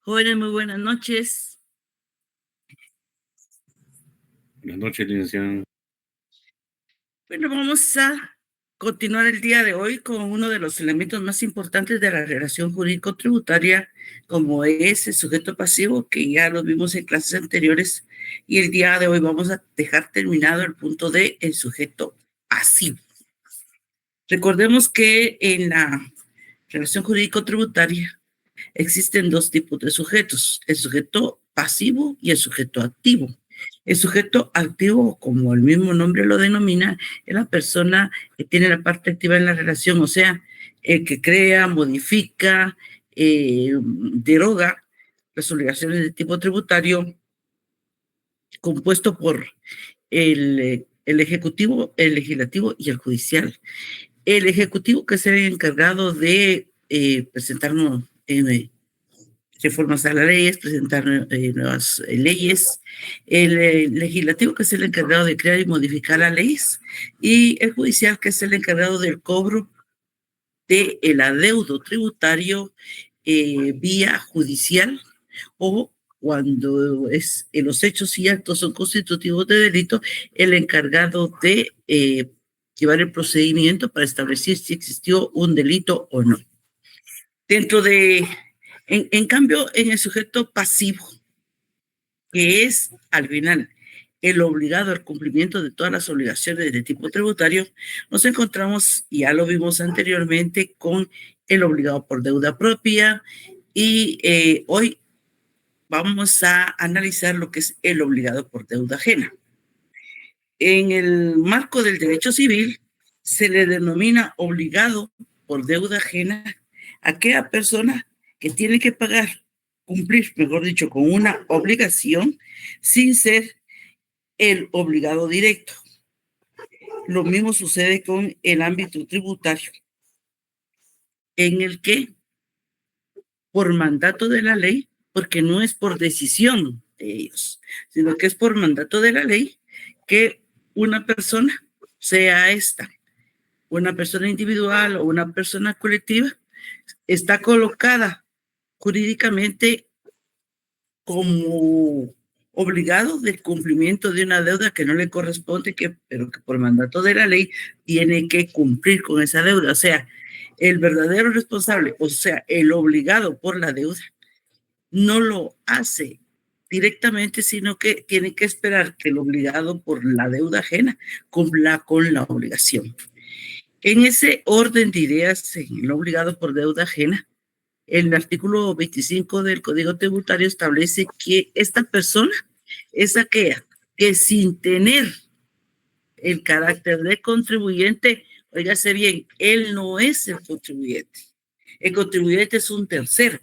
Jóvenes, muy buenas noches. Buenas noches, licenciada. Bueno, vamos a continuar el día de hoy con uno de los elementos más importantes de la relación jurídico-tributaria, como es el sujeto pasivo, que ya lo vimos en clases anteriores, y el día de hoy vamos a dejar terminado el punto de el sujeto pasivo. Recordemos que en la relación jurídico-tributaria existen dos tipos de sujetos, el sujeto pasivo y el sujeto activo. El sujeto activo, como el mismo nombre lo denomina, es la persona que tiene la parte activa en la relación, o sea, el que crea, modifica, deroga las obligaciones de tipo tributario, compuesto por el ejecutivo, el legislativo y el judicial. El ejecutivo, que es el encargado de presentarnos reformas a las leyes, presentar nuevas leyes, el legislativo, que es el encargado de crear y modificar las leyes, y el judicial, que es el encargado del cobro del adeudo tributario vía judicial, o cuando los hechos y actos son constitutivos de delito, el encargado de llevar el procedimiento para establecer si existió un delito o no. Dentro de, en cambio, en el sujeto pasivo, que es al final el obligado al cumplimiento de todas las obligaciones de tipo tributario, nos encontramos, ya lo vimos anteriormente, con el obligado por deuda propia, y hoy vamos a analizar lo que es el obligado por deuda ajena. En el marco del derecho civil se le denomina obligado por deuda ajena a aquella persona que tiene que pagar, cumplir, mejor dicho, con una obligación sin ser el obligado directo. Lo mismo sucede con el ámbito tributario, en el que por mandato de la ley, porque no es por decisión de ellos, sino que es por mandato de la ley, que una persona, sea esta una persona individual o una persona colectiva, está colocada jurídicamente como obligado del cumplimiento de una deuda que no le corresponde, pero que por mandato de la ley tiene que cumplir con esa deuda. O sea, el verdadero responsable, o sea, el obligado por la deuda, no lo hace directamente, sino que tiene que esperar que el obligado por la deuda ajena cumpla con la obligación. En ese orden de ideas, en el obligado por deuda ajena, el artículo 25 del Código Tributario establece que esta persona es aquella que, sin tener el carácter de contribuyente, óigase bien, él no es el contribuyente. El contribuyente es un tercero.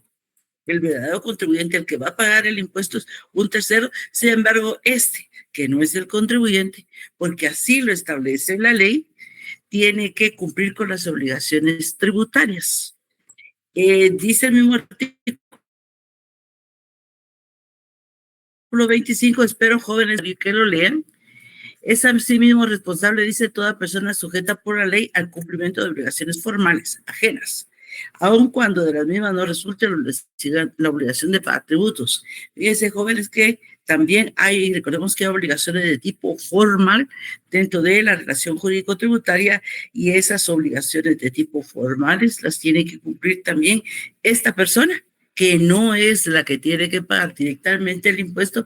El verdadero contribuyente, el que va a pagar el impuesto, es un tercero. Sin embargo, que no es el contribuyente, porque así lo establece la ley, tiene que cumplir con las obligaciones tributarias. Dice el mismo artículo 25, espero jóvenes que lo lean, es asimismo responsable, dice, toda persona sujeta por la ley al cumplimiento de obligaciones formales ajenas, aun cuando de las mismas no resulte la obligación de pagar tributos. Fíjense, jóvenes, que también recordemos que hay obligaciones de tipo formal dentro de la relación jurídico-tributaria, y esas obligaciones de tipo formales las tiene que cumplir también esta persona, que no es la que tiene que pagar directamente el impuesto,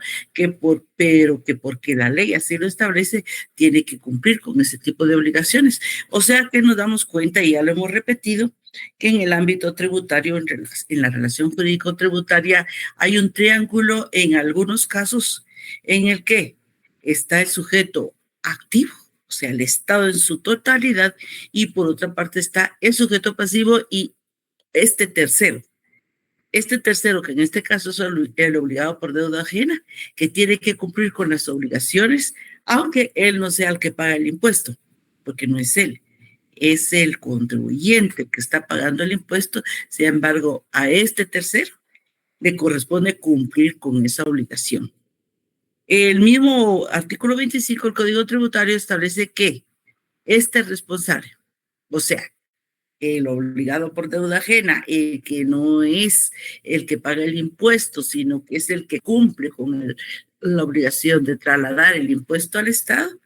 pero que porque la ley así lo establece, tiene que cumplir con ese tipo de obligaciones. O sea que nos damos cuenta, y ya lo hemos repetido, que en el ámbito tributario, en la relación jurídico-tributaria, hay un triángulo en algunos casos en el que está el sujeto activo, o sea, el Estado en su totalidad, y por otra parte está el sujeto pasivo y este tercero, que en este caso es el obligado por deuda ajena, que tiene que cumplir con las obligaciones, aunque él no sea el que paga el impuesto, porque no es él, es el contribuyente que está pagando el impuesto. Sin embargo, a este tercero le corresponde cumplir con esa obligación. El mismo artículo 25 del Código Tributario establece que este responsable, o sea, el obligado por deuda ajena, el que no es el que paga el impuesto, sino que es el que cumple con la obligación de trasladar el impuesto al Estado,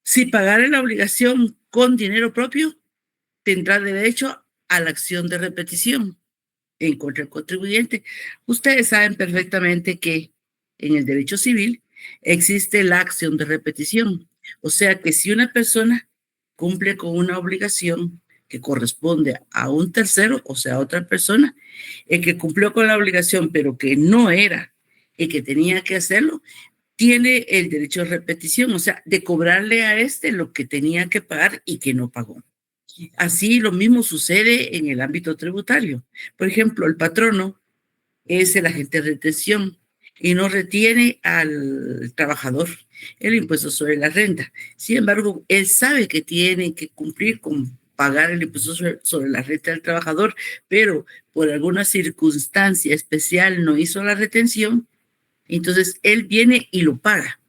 si pagara la obligación con dinero propio, tendrá derecho a la acción de repetición en contra del contribuyente. Ustedes saben perfectamente que en el derecho civil existe la acción de repetición. O sea que si una persona cumple con una obligación que corresponde a un tercero, o sea, a otra persona, el que cumplió con la obligación, pero que no era el que tenía que hacerlo, tiene el derecho de repetición, o sea, de cobrarle a este lo que tenía que pagar y que no pagó. Así lo mismo sucede en el ámbito tributario. Por ejemplo, el patrono es el agente de retención y no retiene al trabajador el impuesto sobre la renta. Sin embargo, él sabe que tiene que cumplir con pagar el impuesto sobre la renta del trabajador, pero por alguna circunstancia especial no hizo la retención, entonces él viene y lo paga.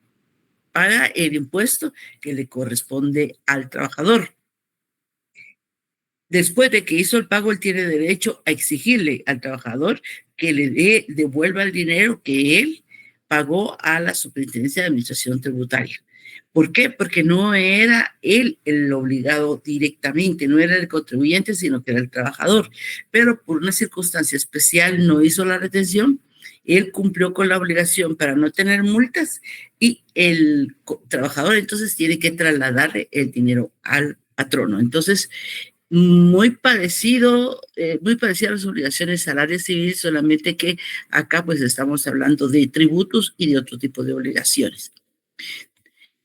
Paga el impuesto que le corresponde al trabajador. Después de que hizo el pago, él tiene derecho a exigirle al trabajador que le devuelva el dinero que él pagó a la Superintendencia de Administración Tributaria. ¿Por qué? Porque no era él el obligado directamente, no era el contribuyente, sino que era el trabajador. Pero por una circunstancia especial no hizo la retención, él cumplió con la obligación para no tener multas y el trabajador entonces tiene que trasladarle el dinero al patrono. Entonces, muy parecido a las obligaciones salariales civiles, solamente que acá pues estamos hablando de tributos y de otro tipo de obligaciones.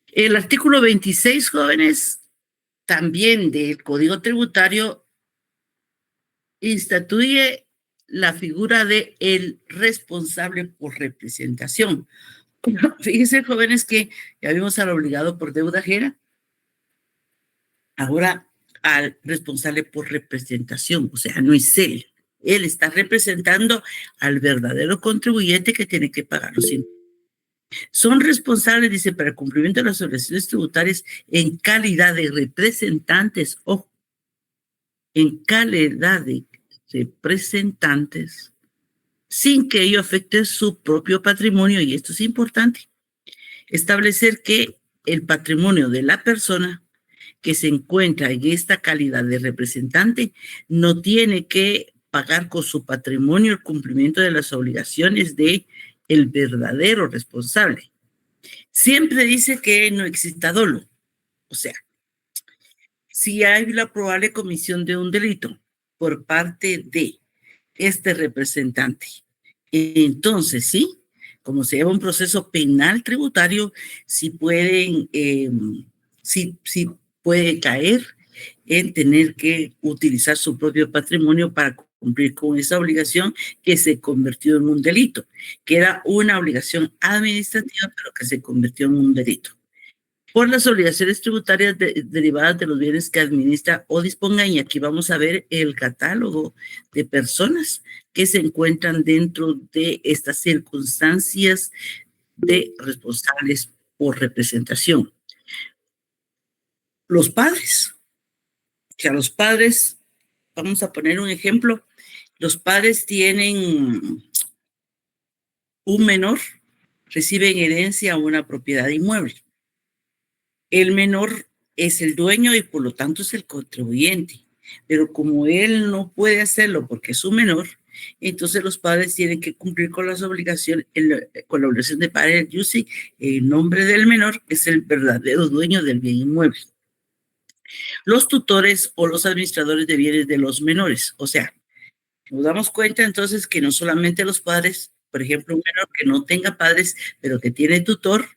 El artículo 26, jóvenes, también del Código Tributario, instituye la figura de el responsable por representación. Fíjense, jóvenes, que ya vimos al obligado por deuda ajena, ahora al responsable por representación, o sea, no es él. Él está representando al verdadero contribuyente que tiene que pagar los impuestos. Son responsables, dice, para el cumplimiento de las obligaciones tributarias en calidad de representantes o en calidad de representantes sin que ello afecte su propio patrimonio, y esto es importante, establecer que el patrimonio de la persona que se encuentra en esta calidad de representante no tiene que pagar con su patrimonio el cumplimiento de las obligaciones de el verdadero responsable. Siempre dice que no exista dolo. O sea, si hay la probable comisión de un delito por parte de este representante, entonces sí, como se lleva un proceso penal tributario, sí pueden, sí puede caer en tener que utilizar su propio patrimonio para cumplir con esa obligación que se convirtió en un delito, que era una obligación administrativa, pero que se convirtió en un delito. Por las obligaciones tributarias derivadas de los bienes que administra o disponga, y aquí vamos a ver el catálogo de personas que se encuentran dentro de estas circunstancias de responsables por representación. Los padres, que a los padres, vamos a poner un ejemplo, los padres tienen un menor, reciben herencia o una propiedad inmueble. El menor es el dueño y por lo tanto es el contribuyente, pero como él no puede hacerlo porque es un menor, entonces los padres tienen que cumplir con las obligaciones, con la obligación de pagar el IUSI en nombre del menor, que es el verdadero dueño del bien inmueble. Los tutores o los administradores de bienes de los menores, o sea, nos damos cuenta entonces que no solamente los padres, por ejemplo, un menor que no tenga padres, pero que tiene tutor,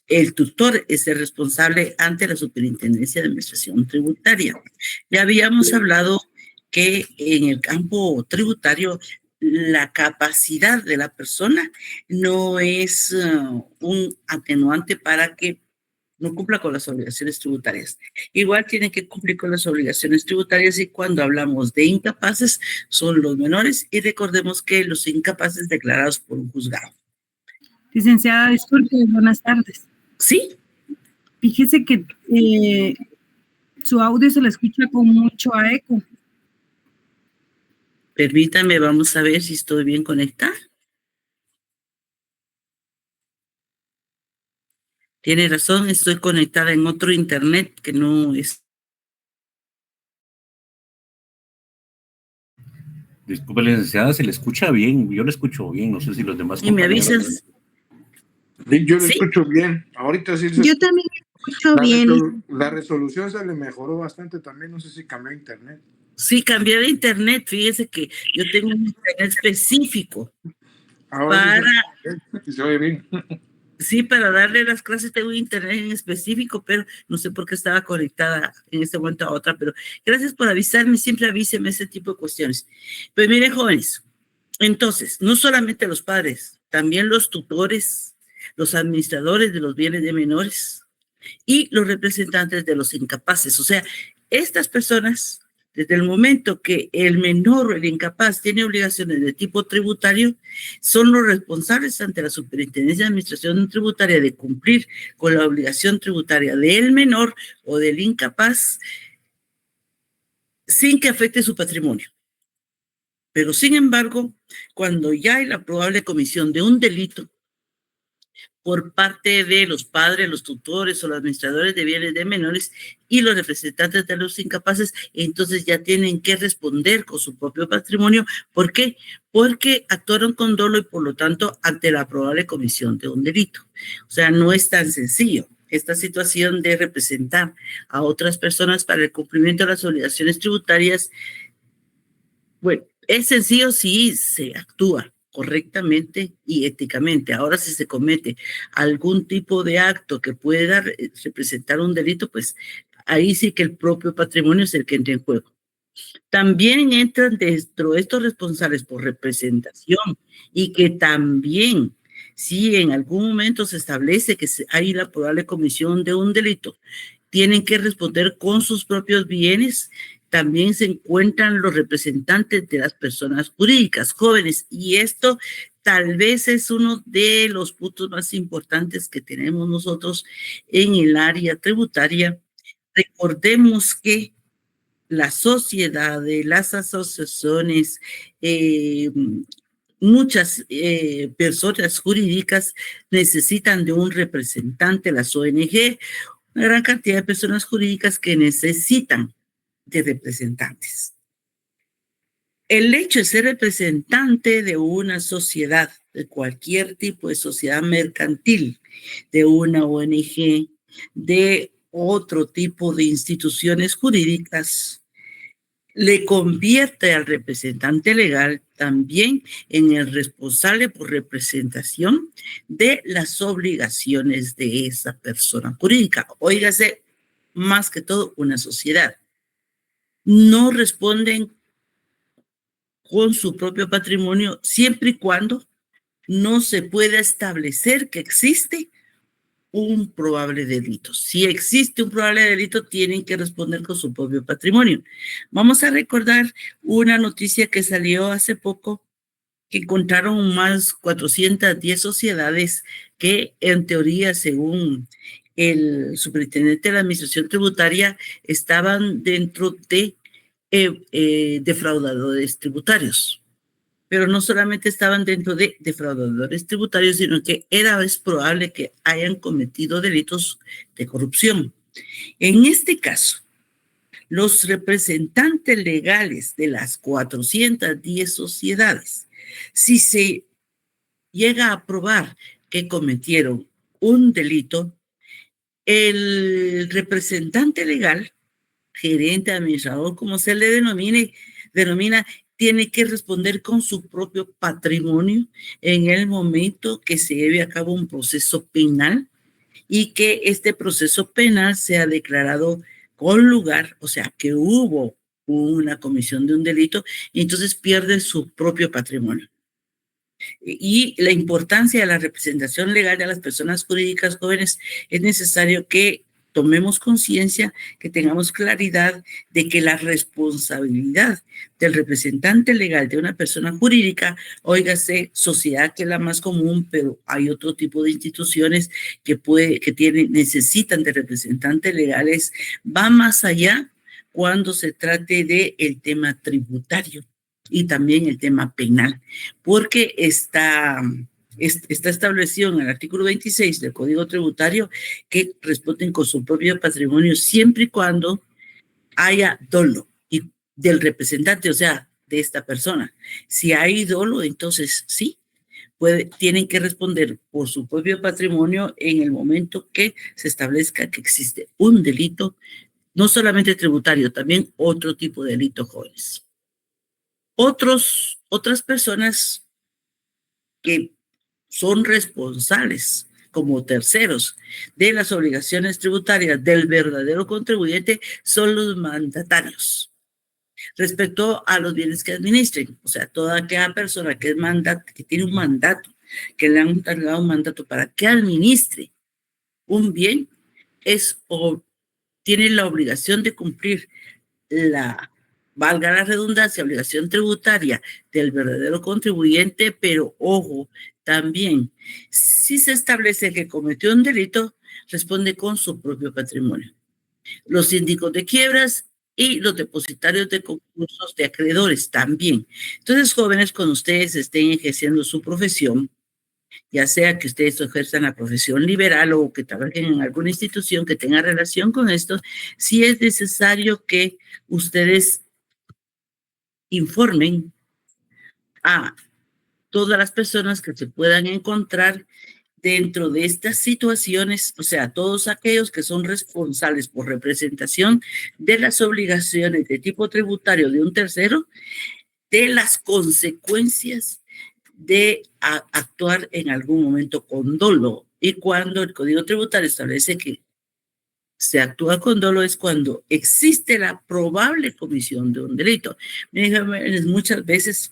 el tutor es el responsable ante la Superintendencia de Administración Tributaria. Ya habíamos hablado que en el campo tributario la capacidad de la persona no es un atenuante para que no cumpla con las obligaciones tributarias. Igual tiene que cumplir con las obligaciones tributarias, y cuando hablamos de incapaces son los menores, y recordemos que los incapaces declarados por un juzgado. Licenciada, disculpe, buenas tardes. Sí. Fíjese que Su audio se le escucha con mucho eco. Permítame, vamos a ver si estoy bien conectada. Tiene razón, estoy conectada en otro internet que no es. Disculpe, licenciada, se le escucha bien. Yo le escucho bien. No sé si los demás Y me compañeros. avisas. Sí, yo le ¿Sí? escucho bien. Ahorita sí. Yo también escucho bien. La resolución se le mejoró bastante también. No sé si cambió internet. Sí, cambié de internet. Fíjese que yo tengo un internet específico. Ahora sí se oye bien. Sí, para darle las clases tengo un internet en específico, pero no sé por qué estaba conectada en este momento a otra, pero gracias por avisarme, siempre avíseme ese tipo de cuestiones. Pues miren, jóvenes, entonces, no solamente los padres, también los tutores, los administradores de los bienes de menores y los representantes de los incapaces. O sea, estas personas, desde el momento que el menor o el incapaz tiene obligaciones de tipo tributario, son los responsables ante la Superintendencia de Administración Tributaria de cumplir con la obligación tributaria del menor o del incapaz sin que afecte su patrimonio. Pero, sin embargo, cuando ya hay la probable comisión de un delito por parte de los padres, los tutores o los administradores de bienes de menores y los representantes de los incapaces, entonces ya tienen que responder con su propio patrimonio. ¿Por qué? Porque actuaron con dolo y por lo tanto ante la probable comisión de un delito. O sea, no es tan sencillo esta situación de representar a otras personas para el cumplimiento de las obligaciones tributarias. Bueno, es sencillo si se actúa correctamente y éticamente. Ahora, si se comete algún tipo de acto que pueda representar un delito, pues ahí sí que el propio patrimonio es el que entra en juego. También entran dentro de estos responsables por representación y que también, si en algún momento se establece que hay la probable comisión de un delito, tienen que responder con sus propios bienes. También se encuentran los representantes de las personas jurídicas jóvenes y esto tal vez es uno de los puntos más importantes que tenemos nosotros en el área tributaria. Recordemos que las sociedades, las asociaciones, muchas personas jurídicas necesitan de un representante, las ONG, una gran cantidad de personas jurídicas que necesitan de representantes. El hecho de ser representante de una sociedad, de cualquier tipo de sociedad mercantil, de una ONG, de otro tipo de instituciones jurídicas, le convierte al representante legal también en el responsable por representación de las obligaciones de esa persona jurídica. Óigase, más que todo, una sociedad. No responden con su propio patrimonio siempre y cuando no se pueda establecer que existe un probable delito. Si existe un probable delito, tienen que responder con su propio patrimonio. Vamos a recordar una noticia que salió hace poco, que encontraron más 410 sociedades que en teoría, según el superintendente de la Administración Tributaria, estaban dentro de defraudadores tributarios. Pero no solamente estaban dentro de defraudadores tributarios, sino que es probable que hayan cometido delitos de corrupción. En este caso, los representantes legales de las 410 sociedades, si se llega a probar que cometieron un delito, el representante legal, gerente, administrador, como se le denomina, tiene que responder con su propio patrimonio en el momento que se lleve a cabo un proceso penal y que este proceso penal sea declarado con lugar, o sea, que hubo una comisión de un delito, y entonces pierde su propio patrimonio. Y la importancia de la representación legal de las personas jurídicas jóvenes, es necesario que tomemos conciencia, que tengamos claridad de que la responsabilidad del representante legal de una persona jurídica, óigase, sociedad que es la más común, pero hay otro tipo de instituciones que necesitan de representantes legales, va más allá cuando se trate del tema tributario y también el tema penal, porque está establecido en el artículo 26 del Código Tributario que responden con su propio patrimonio siempre y cuando haya dolo y del representante, o sea, de esta persona. Si hay dolo, entonces sí, tienen que responder por su propio patrimonio en el momento que se establezca que existe un delito, no solamente tributario, también otro tipo de delito, jóvenes. Otras personas que son responsables como terceros de las obligaciones tributarias del verdadero contribuyente son los mandatarios respecto a los bienes que administren. O sea, toda aquella persona que tiene un mandato, que le han otorgado un mandato para que administre un bien, tiene la obligación de cumplir valga la redundancia, obligación tributaria del verdadero contribuyente, pero ojo, también, si se establece que cometió un delito, responde con su propio patrimonio. Los síndicos de quiebras y los depositarios de concursos de acreedores también. Entonces, jóvenes, cuando ustedes estén ejerciendo su profesión, ya sea que ustedes ejerzan la profesión liberal o que trabajen en alguna institución que tenga relación con esto, sí es necesario que ustedes informen a todas las personas que se puedan encontrar dentro de estas situaciones, o sea, todos aquellos que son responsables por representación de las obligaciones de tipo tributario de un tercero, de las consecuencias de actuar en algún momento con dolo. Y cuando el Código Tributario establece que se actúa con dolo es cuando existe la probable comisión de un delito. Muchas veces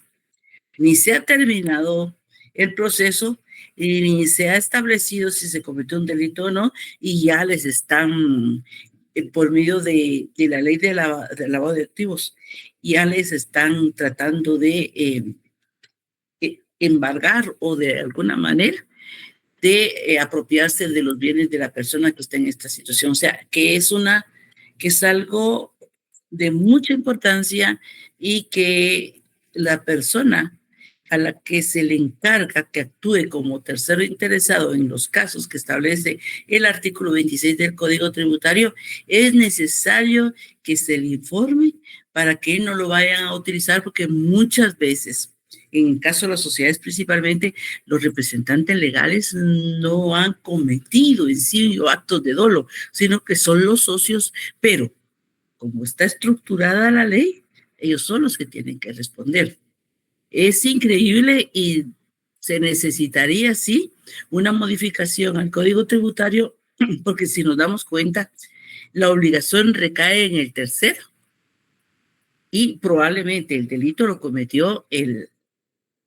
ni se ha terminado el proceso y ni se ha establecido si se cometió un delito o no, y ya les están, por medio de la ley de lavado de activos, ya les están tratando de embargar o de alguna manera de apropiarse de los bienes de la persona que está en esta situación. O sea, que es algo de mucha importancia y que la persona a la que se le encarga que actúe como tercero interesado en los casos que establece el artículo 26 del Código Tributario, es necesario que se le informe para que no lo vayan a utilizar, porque muchas veces, en el caso de las sociedades principalmente, los representantes legales no han cometido en sí actos de dolo, sino que son los socios, pero como está estructurada la ley, ellos son los que tienen que responder. Es increíble y se necesitaría, sí, una modificación al Código Tributario, porque si nos damos cuenta, la obligación recae en el tercero y probablemente el delito lo cometió el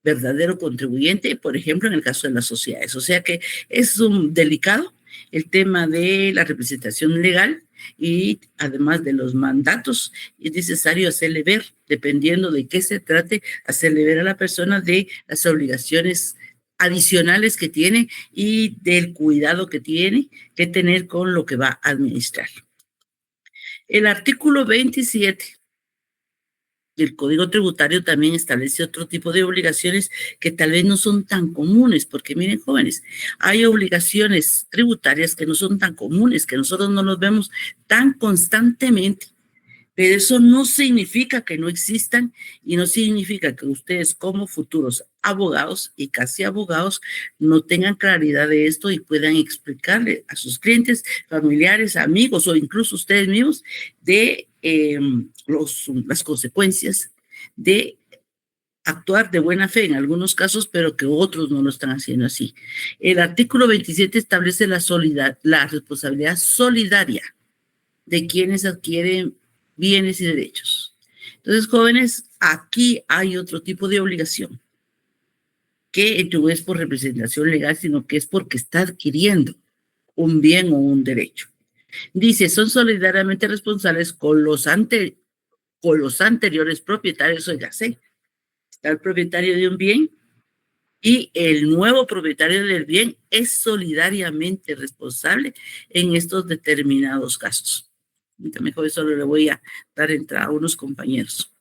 verdadero contribuyente, por ejemplo, en el caso de las sociedades. O sea que es un delicado el tema de la representación legal y además de los mandatos, es necesario hacerle ver, dependiendo de qué se trate, hacerle ver a la persona de las obligaciones adicionales que tiene y del cuidado que tiene que tener con lo que va a administrar. El artículo 27 del Código Tributario también establece otro tipo de obligaciones que tal vez no son tan comunes, porque miren, jóvenes, hay obligaciones tributarias que no son tan comunes, que nosotros no los vemos tan constantemente, pero eso no significa que no existan y no significa que ustedes como futuros abogados y casi abogados no tengan claridad de esto y puedan explicarle a sus clientes, familiares, amigos o incluso ustedes mismos de las consecuencias de actuar de buena fe en algunos casos, pero que otros no lo están haciendo así. El artículo 27 establece la responsabilidad solidaria de quienes adquieren bienes y derechos. Entonces, jóvenes, aquí hay otro tipo de obligación, que no es por representación legal, sino que es porque está adquiriendo un bien o un derecho. Dice, son solidariamente responsables con los anteriores propietarios, oiga, sí, está el propietario de un bien y el nuevo propietario del bien es solidariamente responsable en estos determinados casos. Mejor solo le voy a dar entrada a unos compañeros.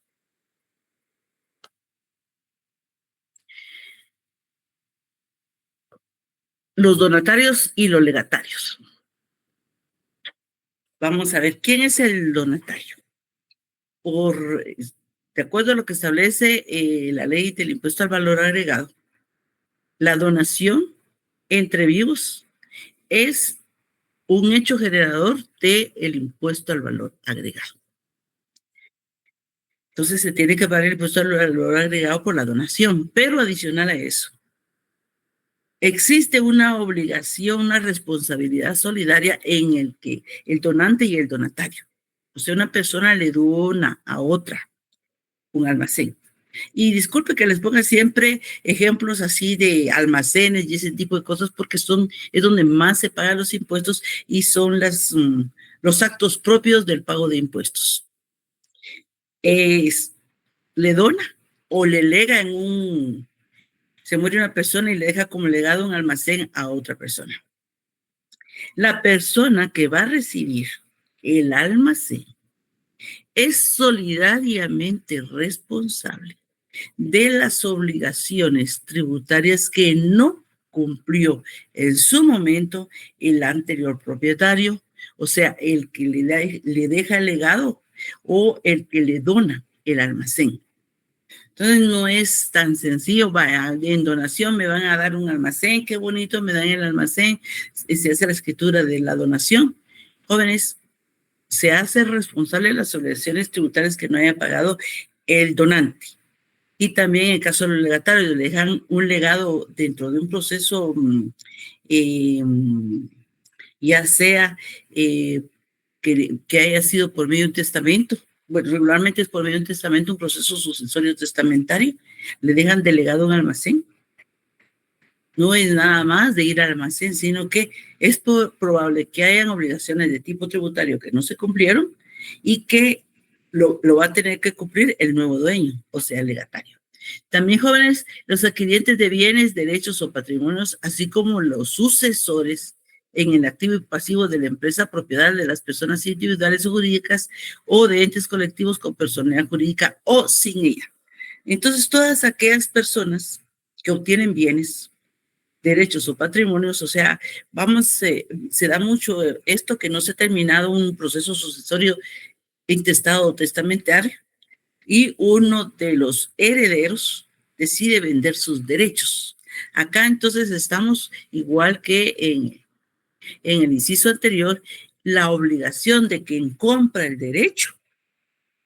Los donatarios y los legatarios. Vamos a ver, ¿quién es el donatario? De acuerdo a lo que establece la ley del impuesto al valor agregado, la donación entre vivos es un hecho generador del impuesto al valor agregado. Entonces se tiene que pagar el impuesto al valor agregado por la donación, pero adicional a eso, existe una obligación, una responsabilidad solidaria en el que el donante y el donatario, o sea, una persona le dona a otra un almacén. Y disculpe que les ponga siempre ejemplos así de almacenes y ese tipo de cosas porque es donde más se pagan los impuestos y son los actos propios del pago de impuestos. Le dona o le lega se muere una persona y le deja como legado un almacén a otra persona. La persona que va a recibir el almacén es solidariamente responsable de las obligaciones tributarias que no cumplió en su momento el anterior propietario, o sea, el que le deja el legado o el que le dona el almacén. Entonces no es tan sencillo, vaya, en donación me van a dar un almacén, qué bonito, me dan el almacén, se hace la escritura de la donación. Jóvenes, se hace responsable de las obligaciones tributarias que no haya pagado el donante. Y también en el caso de los legatarios, le dejan un legado dentro de un proceso, ya sea que haya sido por medio de un testamento. Bueno, regularmente es por medio de un testamento, un proceso sucesorio testamentario. Le dejan delegado un almacén. No es nada más de ir al almacén, sino que es probable que hayan obligaciones de tipo tributario que no se cumplieron y que lo va a tener que cumplir el nuevo dueño, o sea, el legatario. También, jóvenes, los adquirientes de bienes, derechos o patrimonios, así como los sucesores en el activo y pasivo de la empresa propiedad de las personas individuales o jurídicas o de entes colectivos con personalidad jurídica o sin ella. Entonces, todas aquellas personas que obtienen bienes, derechos o patrimonios, o sea, se da mucho esto que no se ha terminado un proceso sucesorio intestado o testamentario y uno de los herederos decide vender sus derechos. Acá entonces estamos igual que en el inciso anterior, la obligación de quien compra el derecho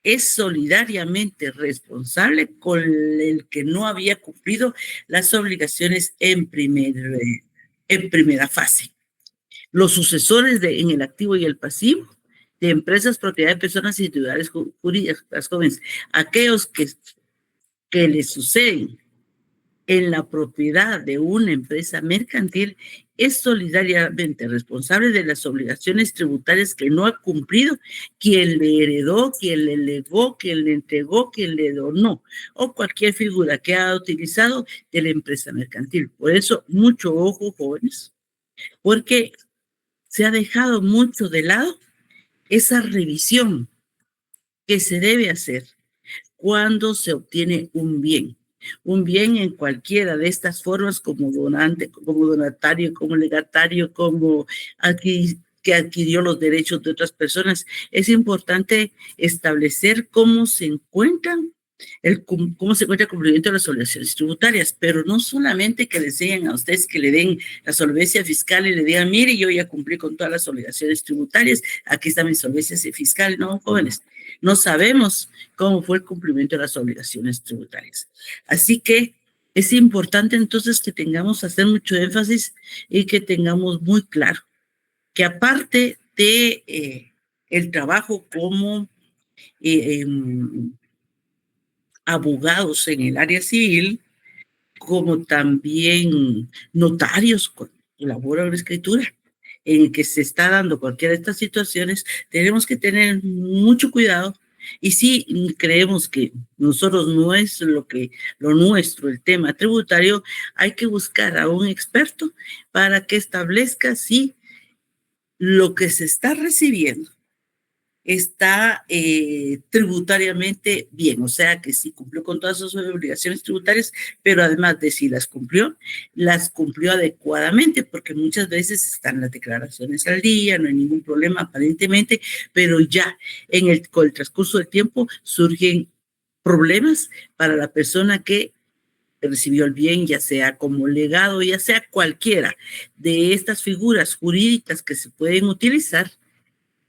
es solidariamente responsable con el que no había cumplido las obligaciones en primera fase. Los sucesores en el activo y el pasivo de empresas, propiedad de personas individuales jurídicas jóvenes, aquellos que le suceden en la propiedad de una empresa mercantil es solidariamente responsable de las obligaciones tributarias que no ha cumplido quien le heredó, quien le legó, quien le entregó, quien le donó o cualquier figura que ha utilizado de la empresa mercantil. Por eso, mucho ojo, jóvenes, porque se ha dejado mucho de lado esa revisión que se debe hacer cuando se obtiene un bien en cualquiera de estas formas, como donante, como donatario, como legatario, como que adquirió los derechos de otras personas. Es importante establecer cómo se encuentra el cumplimiento de las obligaciones tributarias, pero no solamente que les enseñen a ustedes que le den la solvencia fiscal y le digan, mire, yo ya cumplí con todas las obligaciones tributarias, aquí está mi solvencia fiscal. No, jóvenes, no sabemos cómo fue el cumplimiento de las obligaciones tributarias. Así que es importante entonces que tengamos hacer mucho énfasis y que tengamos muy claro que aparte de el trabajo como abogados en el área civil, como también notarios con elaboran la escritura, en el que se está dando cualquiera de estas situaciones, tenemos que tener mucho cuidado. Y si creemos que nosotros no es lo nuestro, el tema tributario, hay que buscar a un experto para que establezca si lo que se está recibiendo está tributariamente bien, o sea que sí cumplió con todas sus obligaciones tributarias, pero además de si las cumplió adecuadamente, porque muchas veces están las declaraciones al día, no hay ningún problema aparentemente, pero ya con el transcurso del tiempo surgen problemas para la persona que recibió el bien, ya sea como legado, ya sea cualquiera de estas figuras jurídicas que se pueden utilizar.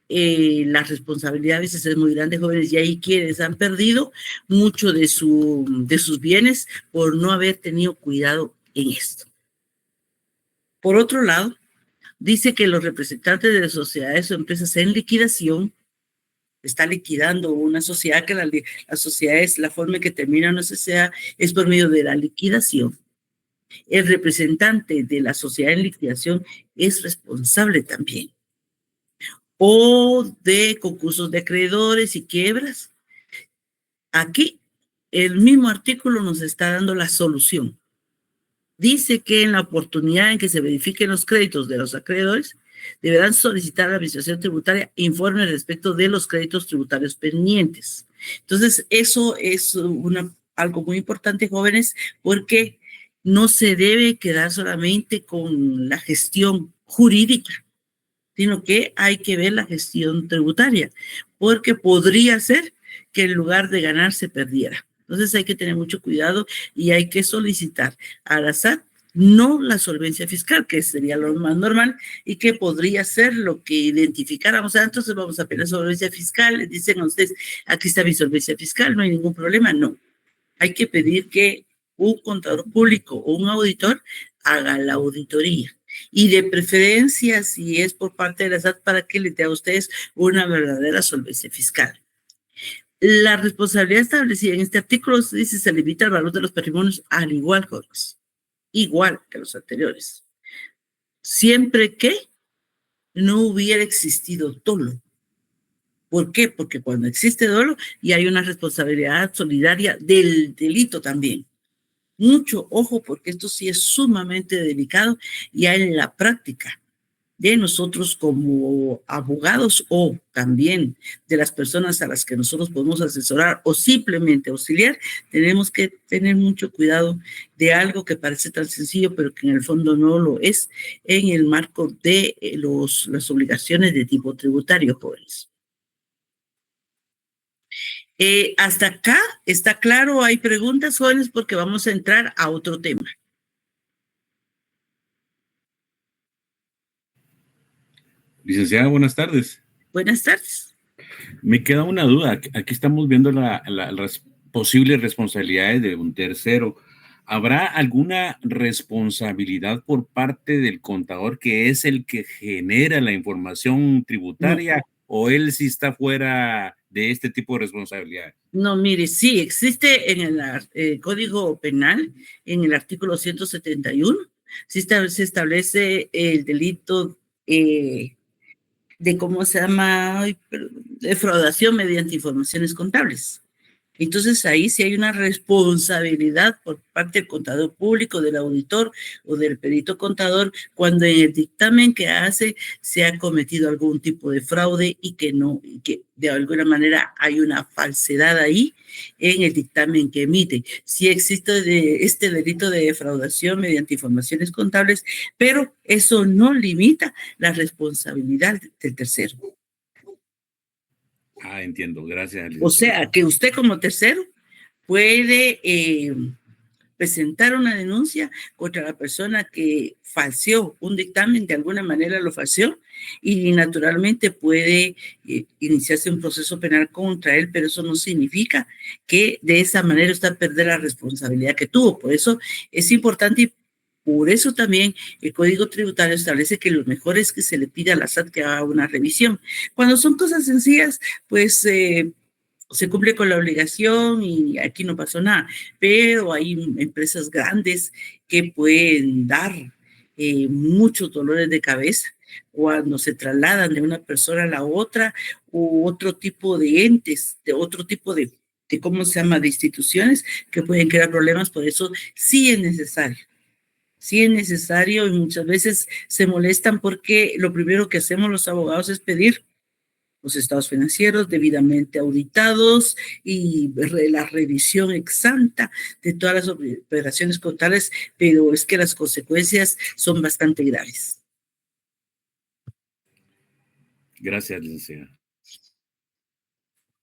La responsabilidad a veces es muy grande, jóvenes, y hay quienes han perdido mucho de sus bienes por no haber tenido cuidado en esto. Por otro lado, dice que los representantes de sociedades o empresas en liquidación, está liquidando una sociedad, que la sociedad es la forma en que termina una sociedad, es por medio de la liquidación. El representante de la sociedad en liquidación es responsable también. O de concursos de acreedores y quiebras. Aquí el mismo artículo nos está dando la solución. Dice que en la oportunidad en que se verifiquen los créditos de los acreedores, deberán solicitar a la Administración Tributaria informe respecto de los créditos tributarios pendientes. Entonces, eso es algo muy importante, jóvenes, porque no se debe quedar solamente con la gestión jurídica, sino que hay que ver la gestión tributaria, porque podría ser que en lugar de ganar se perdiera. Entonces hay que tener mucho cuidado y hay que solicitar a la SAT no la solvencia fiscal, que sería lo más normal y que podría ser lo que identificáramos. Entonces vamos a pedir solvencia fiscal, les dicen a ustedes, aquí está mi solvencia fiscal, no hay ningún problema. No, hay que pedir que un contador público o un auditor haga la auditoría. Y de preferencia, si es por parte de la SAT, para que les dé a ustedes una verdadera solvencia fiscal. La responsabilidad establecida en este artículo dice se limita al valor de los patrimonios al igual que los anteriores, siempre que no hubiera existido dolo. ¿Por qué? Porque cuando existe dolo y hay una responsabilidad solidaria del delito también. Mucho ojo, porque esto sí es sumamente delicado ya en la práctica de nosotros como abogados o también de las personas a las que nosotros podemos asesorar o simplemente auxiliar. Tenemos que tener mucho cuidado de algo que parece tan sencillo, pero que en el fondo no lo es en el marco de las obligaciones de tipo tributario, jóvenes. Hasta acá está claro, hay preguntas, jóvenes, porque vamos a entrar a otro tema. Licenciada, buenas tardes. Buenas tardes. Me queda una duda. Aquí estamos viendo las posibles responsabilidades de un tercero. ¿Habrá alguna responsabilidad por parte del contador que es el que genera la información tributaria o él sí está fuera de este tipo de responsabilidades? No, mire, sí, existe en el Código Penal, en el artículo 171, sí se establece el delito de cómo se llama, defraudación mediante informaciones contables. Entonces ahí sí hay una responsabilidad por parte del contador público, del auditor o del perito contador cuando en el dictamen que hace se ha cometido algún tipo de fraude y que de alguna manera hay una falsedad ahí en el dictamen que emite. Sí existe este delito de defraudación mediante informaciones contables, pero eso no limita la responsabilidad del tercero. Entiendo, gracias. O sea, que usted como tercero puede presentar una denuncia contra la persona que falseó un dictamen, de alguna manera lo falseó, y naturalmente puede iniciarse un proceso penal contra él, pero eso no significa que de esa manera usted perder la responsabilidad que tuvo. Por eso es importante y por eso también el Código Tributario establece que lo mejor es que se le pida a la SAT que haga una revisión. Cuando son cosas sencillas, pues se cumple con la obligación y aquí no pasó nada. Pero hay empresas grandes que pueden dar muchos dolores de cabeza cuando se trasladan de una persona a la otra, u otro tipo de entes, de otro tipo de ¿cómo se llama?, de instituciones que pueden crear problemas. Por eso sí es necesario. Sí es necesario, y muchas veces se molestan porque lo primero que hacemos los abogados es pedir los estados financieros debidamente auditados y la revisión exanta de todas las operaciones contables, pero es que las consecuencias son bastante graves. Gracias, licenciada.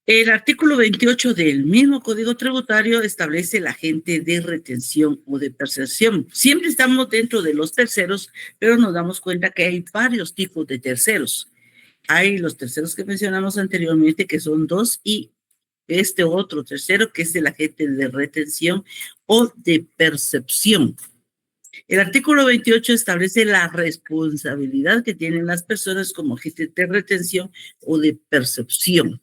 El artículo 28 del mismo Código Tributario establece el agente de retención o de percepción. Siempre estamos dentro de los terceros, pero nos damos cuenta que hay varios tipos de terceros. Hay los terceros que mencionamos anteriormente, que son dos, y este otro tercero, que es el agente de retención o de percepción. El artículo 28 establece la responsabilidad que tienen las personas como agentes de retención o de percepción.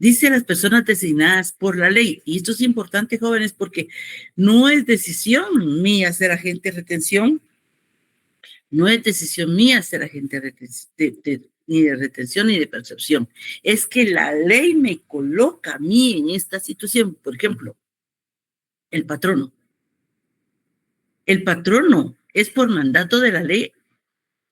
Dice las personas designadas por la ley, y esto es importante, jóvenes, porque no es decisión mía ser agente de retención, no es decisión mía ser agente ni de retención ni de percepción. Es que la ley me coloca a mí en esta situación. Por ejemplo, el patrono. El patrono es por mandato de la ley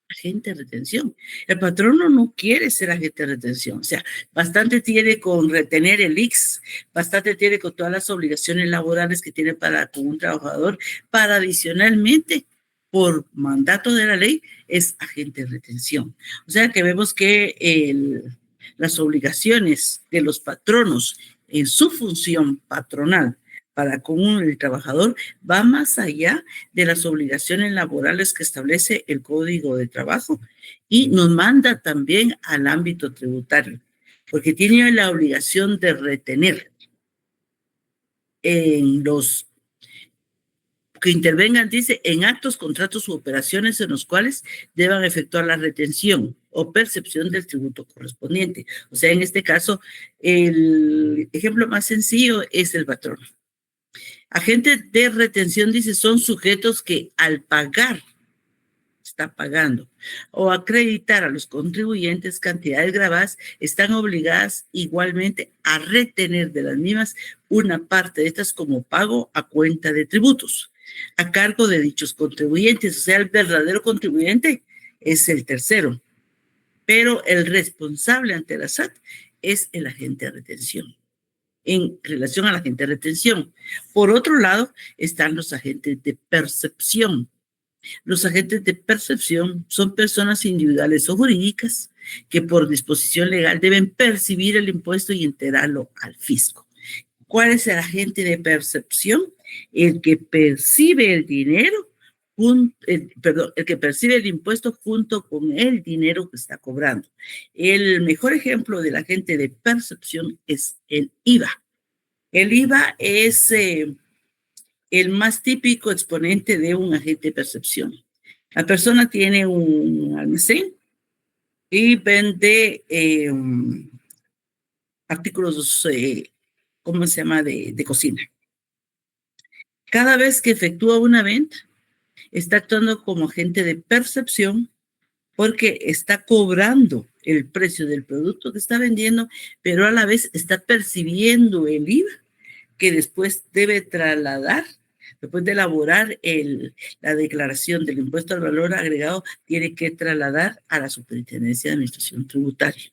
agente de retención. El patrono no quiere ser agente de retención. O sea, bastante tiene con retener el IX, bastante tiene con todas las obligaciones laborales que tiene con un trabajador, para adicionalmente, por mandato de la ley, es agente de retención. O sea que vemos que las obligaciones de los patronos en su función patronal para con el trabajador va más allá de las obligaciones laborales que establece el Código de Trabajo, y nos manda también al ámbito tributario, porque tiene la obligación de retener en los que intervengan, dice, en actos, contratos u operaciones en los cuales deban efectuar la retención o percepción del tributo correspondiente. O sea, en este caso, el ejemplo más sencillo es el patrón. Agentes de retención, dice, son sujetos que al pagar, está pagando, o acreditar a los contribuyentes cantidades grabadas, están obligadas igualmente a retener de las mismas una parte de estas como pago a cuenta de tributos, a cargo de dichos contribuyentes. O sea, el verdadero contribuyente es el tercero, pero el responsable ante la SAT es el agente de retención, en relación a la agente de retención. Por otro lado, están los agentes de percepción. Los agentes de percepción son personas individuales o jurídicas que por disposición legal deben percibir el impuesto y enterarlo al fisco. ¿Cuál es el agente de percepción? El que percibe el dinero, el que percibe el impuesto junto con el dinero que está cobrando. El mejor ejemplo del agente de percepción es el IVA. El IVA es el más típico exponente de un agente de percepción. La persona tiene un almacén y vende artículos, ¿cómo se llama?, de cocina. Cada vez que efectúa una venta, está actuando como agente de percepción porque está cobrando el precio del producto que está vendiendo, pero a la vez está percibiendo el IVA que después debe trasladar, después de elaborar la declaración del impuesto al valor agregado, tiene que trasladar a la Superintendencia de Administración Tributaria.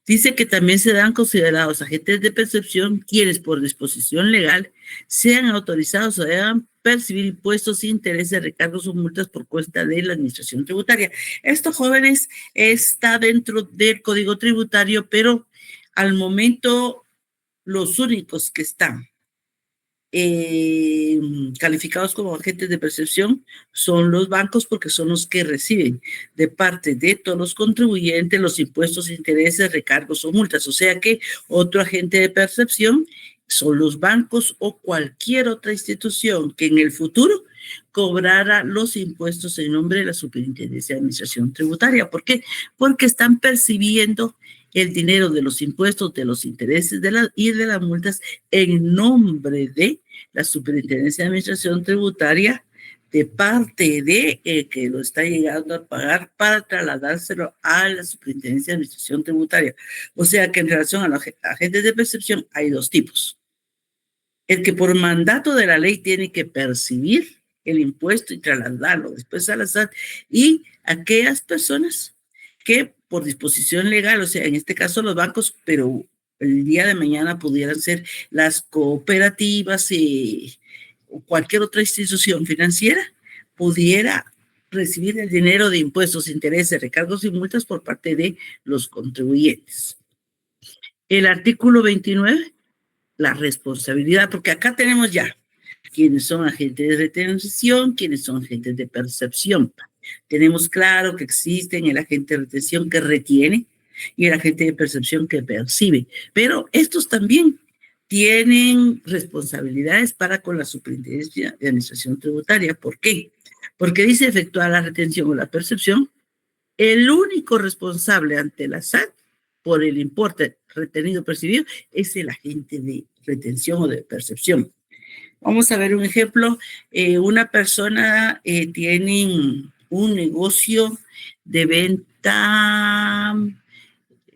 Dice que también se dan considerados agentes de percepción quienes por disposición legal sean autorizados o deban percibir impuestos, intereses, recargos o multas por cuenta de la Administración Tributaria. Esto, jóvenes, está dentro del Código Tributario, pero al momento los únicos que están calificados como agentes de percepción son los bancos, porque son los que reciben de parte de todos los contribuyentes los impuestos, intereses, recargos o multas. O sea que otro agente de percepción son los bancos o cualquier otra institución que en el futuro cobrara los impuestos en nombre de la Superintendencia de Administración Tributaria. ¿Por qué? Porque están percibiendo el dinero de los impuestos, de los intereses y de las multas en nombre de la Superintendencia de Administración Tributaria de parte de que lo está llegando a pagar para trasladárselo a la Superintendencia de Administración Tributaria. O sea que en relación a los agentes de percepción hay dos tipos. El que por mandato de la ley tiene que percibir el impuesto y trasladarlo después a la SAT, y aquellas personas que por disposición legal, o sea, en este caso los bancos, pero el día de mañana pudieran ser las cooperativas o cualquier otra institución financiera, pudiera recibir el dinero de impuestos, intereses, recargos y multas por parte de los contribuyentes. El artículo 29, la responsabilidad, porque acá tenemos ya quienes son agentes de retención, quienes son agentes de percepción. Tenemos claro que existen el agente de retención que retiene y el agente de percepción que percibe, pero estos también tienen responsabilidades para con la Superintendencia de Administración Tributaria. ¿Por qué? Porque dice efectuar la retención o la percepción, el único responsable ante la SAT por el importe retenido o percibido es el agente de retención o de percepción. Vamos a ver un ejemplo. Una persona tiene un negocio de venta.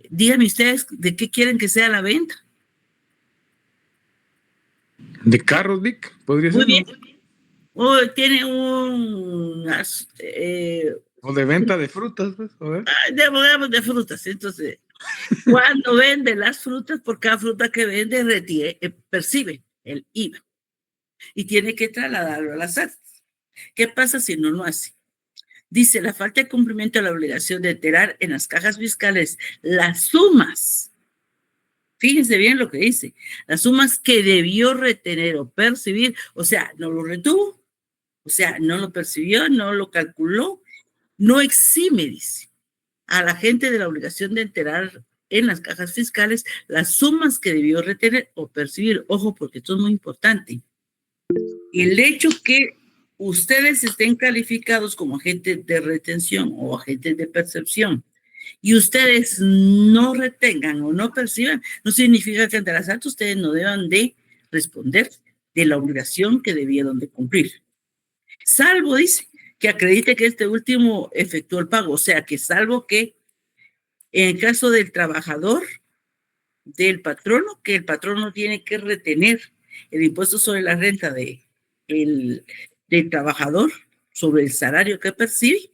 Díganme ustedes de qué quieren que sea la venta. ¿De carros, Vic? ¿Podría ser? Muy bien. ¿No? O tiene O de venta de frutas, pues. A ver. de frutas. Entonces, cuando vende las frutas, por cada fruta que vende, percibe el IVA. Y tiene que trasladarlo a la SAT. ¿Qué pasa si no lo hace? Dice, la falta de cumplimiento de la obligación de enterar en las cajas fiscales las sumas. Fíjense bien lo que dice. Las sumas que debió retener o percibir, o sea, no lo retuvo, o sea, no lo percibió, no lo calculó, no exime, dice, a la gente de la obligación de enterar en las cajas fiscales las sumas que debió retener o percibir. Ojo, porque esto es muy importante. El hecho que ustedes estén calificados como agentes de retención o agentes de percepción y ustedes no retengan o no perciban, no significa que ante la SAT ustedes no deban de responder de la obligación que debieron de cumplir. Salvo, dice, que acredite que este último efectuó el pago. O sea, que salvo que en el caso del trabajador, del patrono, que el patrono tiene que retener el impuesto sobre la renta del trabajador sobre el salario que percibe.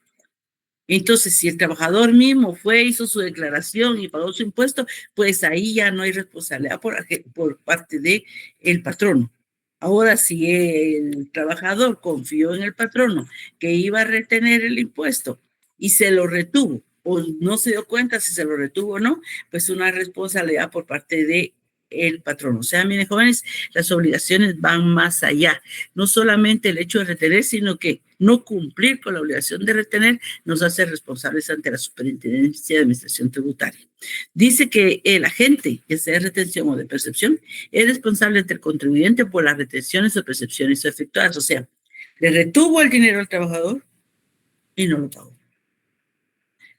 Entonces, si el trabajador mismo hizo su declaración y pagó su impuesto, pues ahí ya no hay responsabilidad por parte del patrono. Ahora, si el trabajador confió en el patrono que iba a retener el impuesto y se lo retuvo, o no se dio cuenta si se lo retuvo o no, pues una responsabilidad por parte de el patrón. O sea, miren, jóvenes, las obligaciones van más allá. No solamente el hecho de retener, sino que no cumplir con la obligación de retener nos hace responsables ante la Superintendencia de Administración Tributaria. Dice que el agente, ya sea de retención o de percepción, es responsable ante el contribuyente por las retenciones o percepciones efectuadas. O sea, le retuvo el dinero al trabajador y no lo pagó.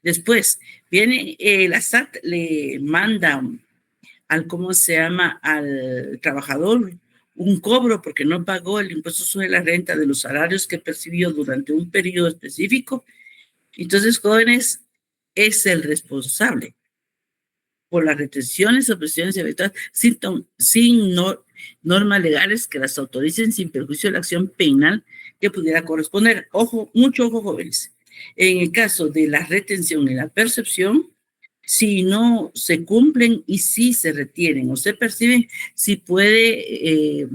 Después, viene la SAT, le manda al trabajador un cobro porque no pagó el impuesto sobre la renta de los salarios que percibió durante un periodo específico. Entonces, jóvenes, es el responsable por las retenciones o presiones efectuadas sin normas legales que las autoricen sin perjuicio de la acción penal que pudiera corresponder. Ojo, mucho ojo, jóvenes. En el caso de la retención y la percepción, si no se cumplen y si se retienen o se perciben, si puede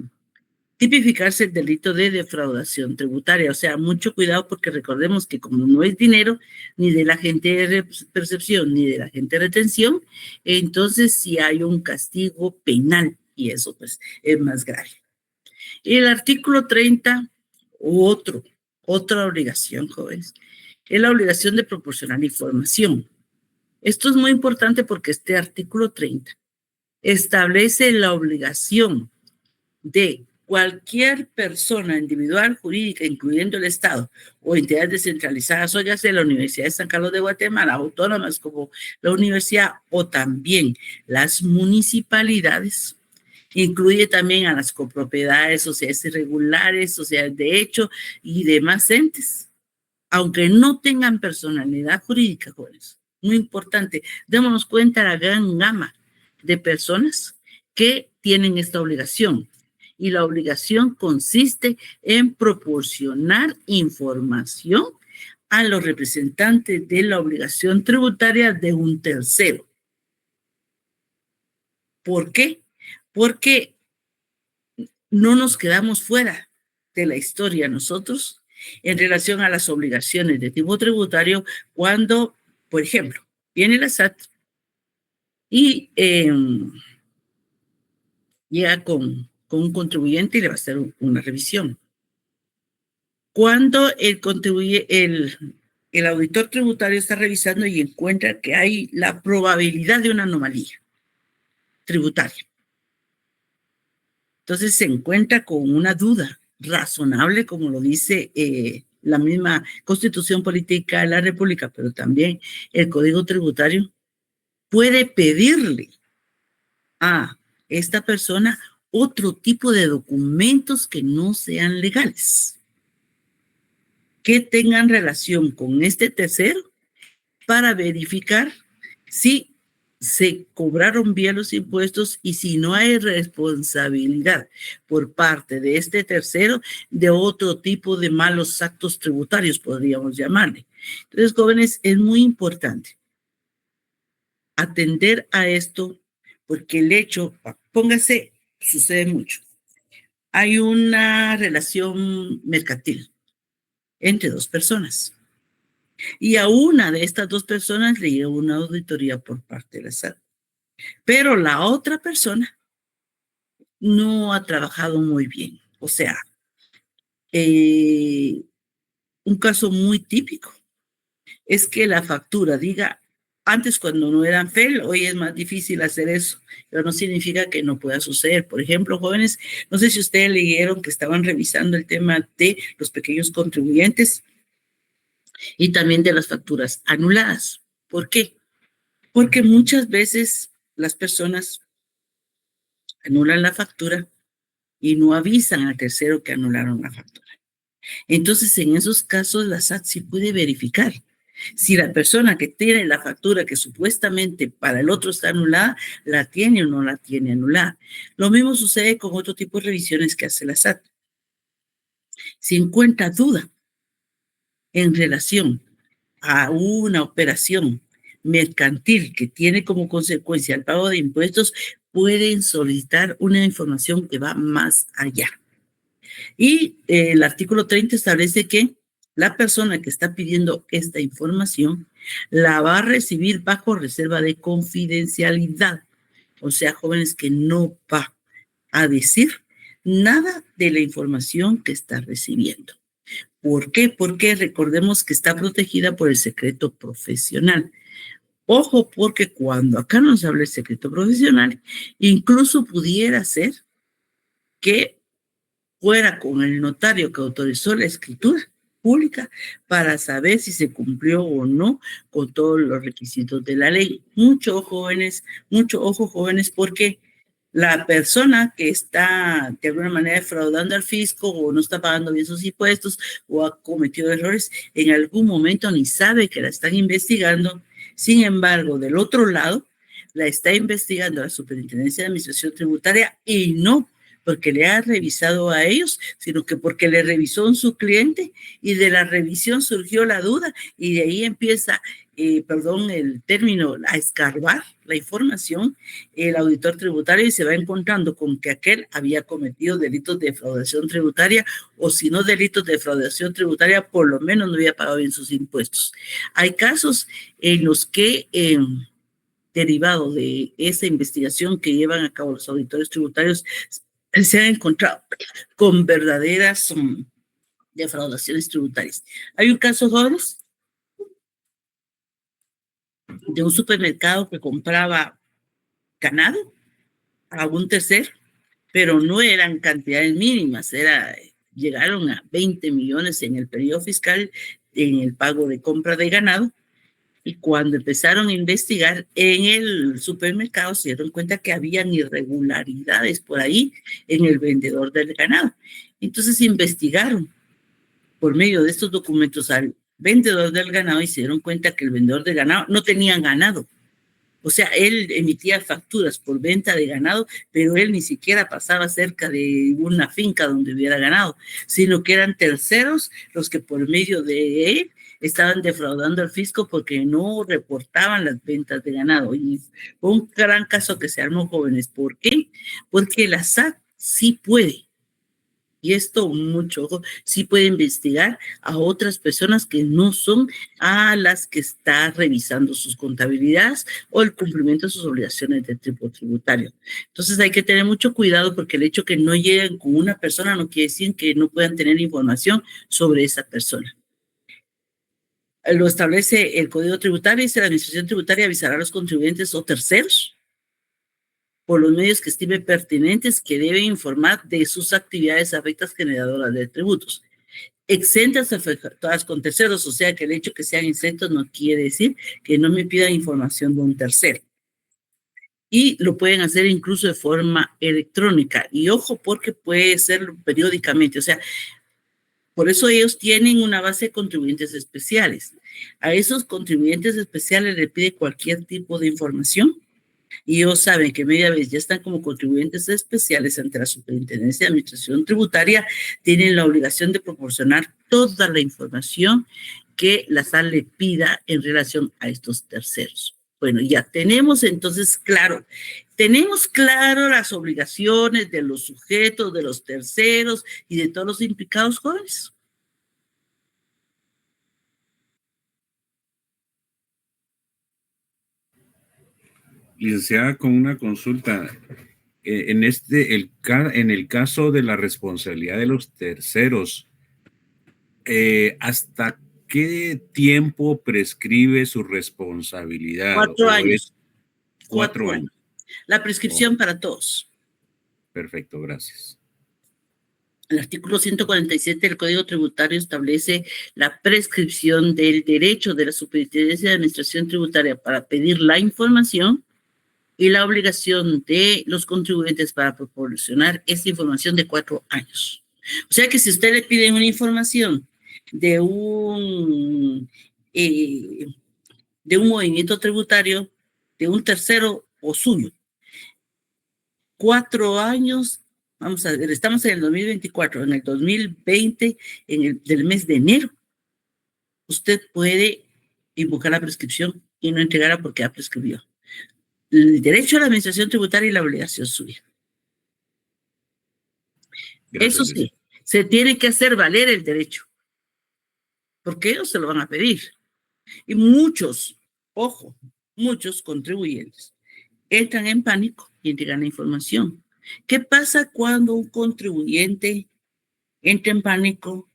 tipificarse el delito de defraudación tributaria. O sea, mucho cuidado porque recordemos que como no es dinero ni del agente de percepción ni del agente de retención, entonces sí hay un castigo penal y eso pues es más grave. El artículo 30, otra obligación, jóvenes, es la obligación de proporcionar información. Esto es muy importante porque este artículo 30 establece la obligación de cualquier persona individual, jurídica, incluyendo el Estado o entidades descentralizadas, o ya sea la Universidad de San Carlos de Guatemala, autónomas como la universidad o también las municipalidades, Incluye también a las copropiedades, sociedades irregulares, sociedades de hecho y demás entes, aunque no tengan personalidad jurídica, jóvenes. Muy importante, démonos cuenta de la gran gama de personas que tienen esta obligación. Y la obligación consiste en proporcionar información a los representantes de la obligación tributaria de un tercero. ¿Por qué? Porque no nos quedamos fuera de la historia nosotros en relación a las obligaciones de tipo tributario cuando, por ejemplo, viene la SAT y llega con un contribuyente y le va a hacer una revisión. Cuando el auditor tributario está revisando y encuentra que hay la probabilidad de una anomalía tributaria. Entonces se encuentra con una duda razonable, como lo dice la misma Constitución Política de la República, pero también el Código Tributario, puede pedirle a esta persona otro tipo de documentos que no sean legales, que tengan relación con este tercero para verificar si se cobraron bien los impuestos y si no hay responsabilidad por parte de este tercero de otro tipo de malos actos tributarios, podríamos llamarle. Entonces, jóvenes, es muy importante atender a esto porque el hecho, póngase, sucede mucho. Hay una relación mercantil entre dos personas. Y a una de estas dos personas le llega una auditoría por parte de la SAT. Pero la otra persona no ha trabajado muy bien. O sea, un caso muy típico es que la factura diga, antes cuando no eran FEL, hoy es más difícil hacer eso, pero no significa que no pueda suceder. Por ejemplo, jóvenes, no sé si ustedes leyeron que estaban revisando el tema de los pequeños contribuyentes y también de las facturas anuladas. ¿Por qué? Porque muchas veces las personas anulan la factura y no avisan al tercero que anularon la factura. Entonces, en esos casos, la SAT sí puede verificar si la persona que tiene la factura que supuestamente para el otro está anulada, la tiene o no la tiene anulada. Lo mismo sucede con otro tipo de revisiones que hace la SAT. Si encuentra duda en relación a una operación mercantil que tiene como consecuencia el pago de impuestos, pueden solicitar una información que va más allá. Y el artículo 30 establece que la persona que está pidiendo esta información la va a recibir bajo reserva de confidencialidad. O sea, jóvenes, que no va a decir nada de la información que está recibiendo. ¿Por qué? Porque recordemos que está protegida por el secreto profesional. Ojo, porque cuando acá nos habla el secreto profesional, incluso pudiera ser que fuera con el notario que autorizó la escritura pública para saber si se cumplió o no con todos los requisitos de la ley. Mucho ojo, jóvenes, porque la persona que está de alguna manera defraudando al fisco o no está pagando bien sus impuestos o ha cometido errores, en algún momento ni sabe que la están investigando. Sin embargo, del otro lado, la está investigando la Superintendencia de Administración Tributaria y no porque le ha revisado a ellos, sino que porque le revisó a su cliente y de la revisión surgió la duda y de ahí empieza, el término, a escarbar la información el auditor tributario y se va encontrando con que aquel había cometido delitos de defraudación tributaria o si no delitos de defraudación tributaria, por lo menos no había pagado bien sus impuestos. Hay casos en los que derivado de esa investigación que llevan a cabo los auditores tributarios, se han encontrado con verdaderas defraudaciones tributarias. Hay un caso, jóvenes, de un supermercado que compraba ganado a un tercero, pero no eran cantidades mínimas, llegaron a 20 millones en el periodo fiscal en el pago de compra de ganado, Y cuando empezaron a investigar en el supermercado, se dieron cuenta que habían irregularidades por ahí en el vendedor del ganado. Entonces investigaron por medio de estos documentos al vendedor del ganado y se dieron cuenta que el vendedor del ganado no tenía ganado. O sea, él emitía facturas por venta de ganado, pero él ni siquiera pasaba cerca de una finca donde hubiera ganado, sino que eran terceros los que por medio de él estaban defraudando al fisco porque no reportaban las ventas de ganado. Y fue un gran caso que se armó, jóvenes. ¿Por qué? Porque la SAT sí puede. Y esto, mucho ojo, sí puede investigar a otras personas que no son a las que está revisando sus contabilidades o el cumplimiento de sus obligaciones de tipo tributario. Entonces hay que tener mucho cuidado porque el hecho que no lleguen con una persona no quiere decir que no puedan tener información sobre esa persona. Lo establece el Código Tributario, dice la Administración Tributaria avisará a los contribuyentes o terceros por los medios que estime pertinentes que deben informar de sus actividades afectas generadoras de tributos. Exentas efectuadas con terceros, o sea que el hecho que sean exentos no quiere decir que no me pidan información de un tercero. Y lo pueden hacer incluso de forma electrónica. Y ojo, porque puede ser periódicamente, o sea, por eso ellos tienen una base de contribuyentes especiales. A esos contribuyentes especiales le pide cualquier tipo de información. Y ellos saben que media vez ya están como contribuyentes especiales ante la Superintendencia de Administración Tributaria, tienen la obligación de proporcionar toda la información que la SAT le pida en relación a estos terceros. Bueno, ya tenemos entonces tenemos claro las obligaciones de los sujetos, de los terceros y de todos los implicados, jóvenes. Licenciada, con una consulta. En el caso de la responsabilidad de los terceros, ¿hasta qué tiempo prescribe su responsabilidad? 4 años. 4 años. La prescripción para todos. Perfecto, gracias. El artículo 147 del Código Tributario establece la prescripción del derecho de la Superintendencia de Administración Tributaria para pedir la información y la obligación de los contribuyentes para proporcionar esta información de 4 años. O sea que si usted le pide una información de un movimiento tributario de un tercero o suyo, 4 años, vamos a ver, estamos en el 2024, en el 2020, del mes de enero, usted puede invocar la prescripción y no entregarla porque ya prescribió. El derecho a la administración tributaria y la obligación suya. Gracias. Eso sí, se tiene que hacer valer el derecho, porque ellos se lo van a pedir. Y muchos contribuyentes entran en pánico y entregan la información. ¿Qué pasa cuando un contribuyente entra en pánico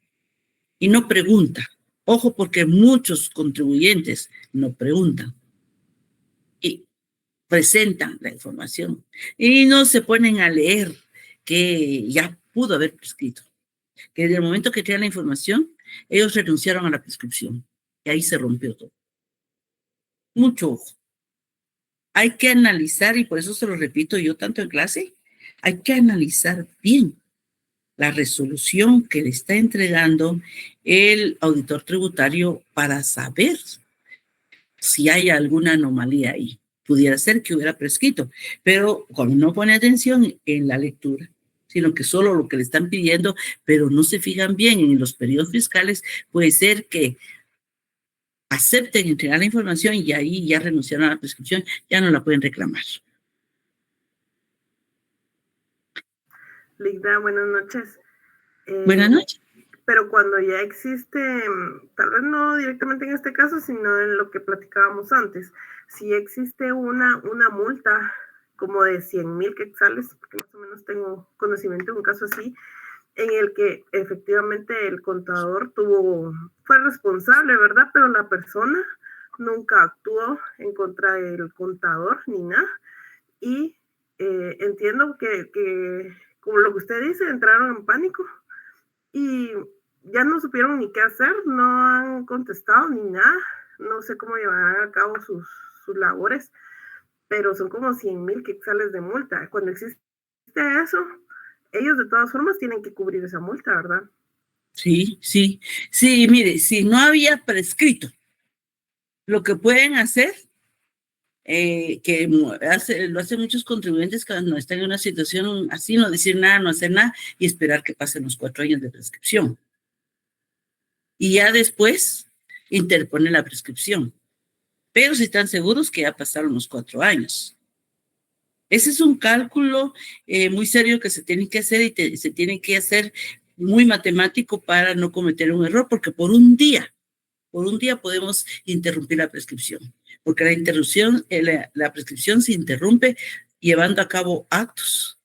y no pregunta? Ojo, porque muchos contribuyentes no preguntan y presentan la información y no se ponen a leer que ya pudo haber prescrito. Que desde el momento que traían la información, ellos renunciaron a la prescripción y ahí se rompió todo. Mucho ojo. Hay que analizar, y por eso se lo repito yo tanto en clase, hay que analizar bien la resolución que le está entregando el auditor tributario para saber si hay alguna anomalía ahí. Pudiera ser que hubiera prescrito, pero cuando no pone atención en la lectura, sino que solo lo que le están pidiendo, pero no se fijan bien en los periodos fiscales, puede ser que acepten entregar la información y ahí ya renunciaron a la prescripción, ya no la pueden reclamar. Ligda, buenas noches. Buenas noches. Pero cuando ya existe, tal vez no directamente en este caso, sino en lo que platicábamos antes, si existe una multa como de 100,000 quetzales, porque más o menos tengo conocimiento de un caso así, en el que efectivamente el contador fue responsable, ¿verdad? Pero la persona nunca actuó en contra del contador ni nada. Y entiendo que, como lo que usted dice, entraron en pánico y ya no supieron ni qué hacer, no han contestado ni nada. no sé cómo llevarán a cabo sus labores, pero son como 100,000 quetzales de multa. Cuando existe eso, ellos de todas formas tienen que cubrir esa multa, ¿verdad? Sí, sí, sí, mire, si no había prescrito, lo que pueden hacer, lo hacen muchos contribuyentes cuando están en una situación así, no decir nada, no hacer nada y esperar que pasen los 4 años de prescripción. Y ya después interponen la prescripción. Pero si están seguros que ya pasaron los 4 años. Ese es un cálculo muy serio que se tiene que hacer y se tiene que hacer muy matemático para no cometer un error, porque por un día podemos interrumpir la prescripción, porque la prescripción se interrumpe llevando a cabo actos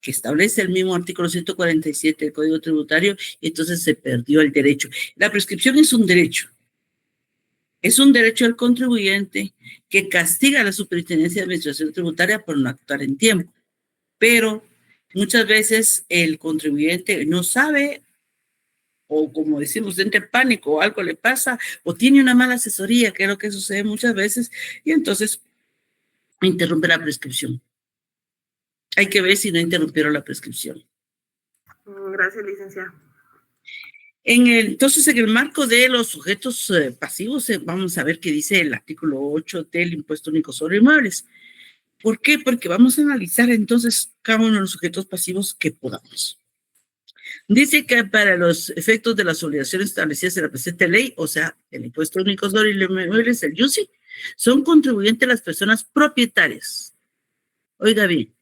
que establece el mismo artículo 147 del Código Tributario, y entonces se perdió el derecho. La prescripción es un derecho. Es un derecho del contribuyente que castiga a la Superintendencia de Administración Tributaria por no actuar en tiempo. Pero muchas veces el contribuyente no sabe, o como decimos, entra en pánico, o algo le pasa, o tiene una mala asesoría, que es lo que sucede muchas veces, y entonces interrumpe la prescripción. Hay que ver si no interrumpieron la prescripción. Gracias, licenciada. Entonces, en el marco de los sujetos pasivos, vamos a ver qué dice el artículo 8 del Impuesto Único sobre Inmuebles. ¿Por qué? Porque vamos a analizar entonces cada uno de los sujetos pasivos que podamos. Dice que para los efectos de las obligaciones establecidas en la presente ley, o sea, el Impuesto Único sobre Inmuebles, el IUCI, son contribuyentes las personas propietarias. Oiga bien,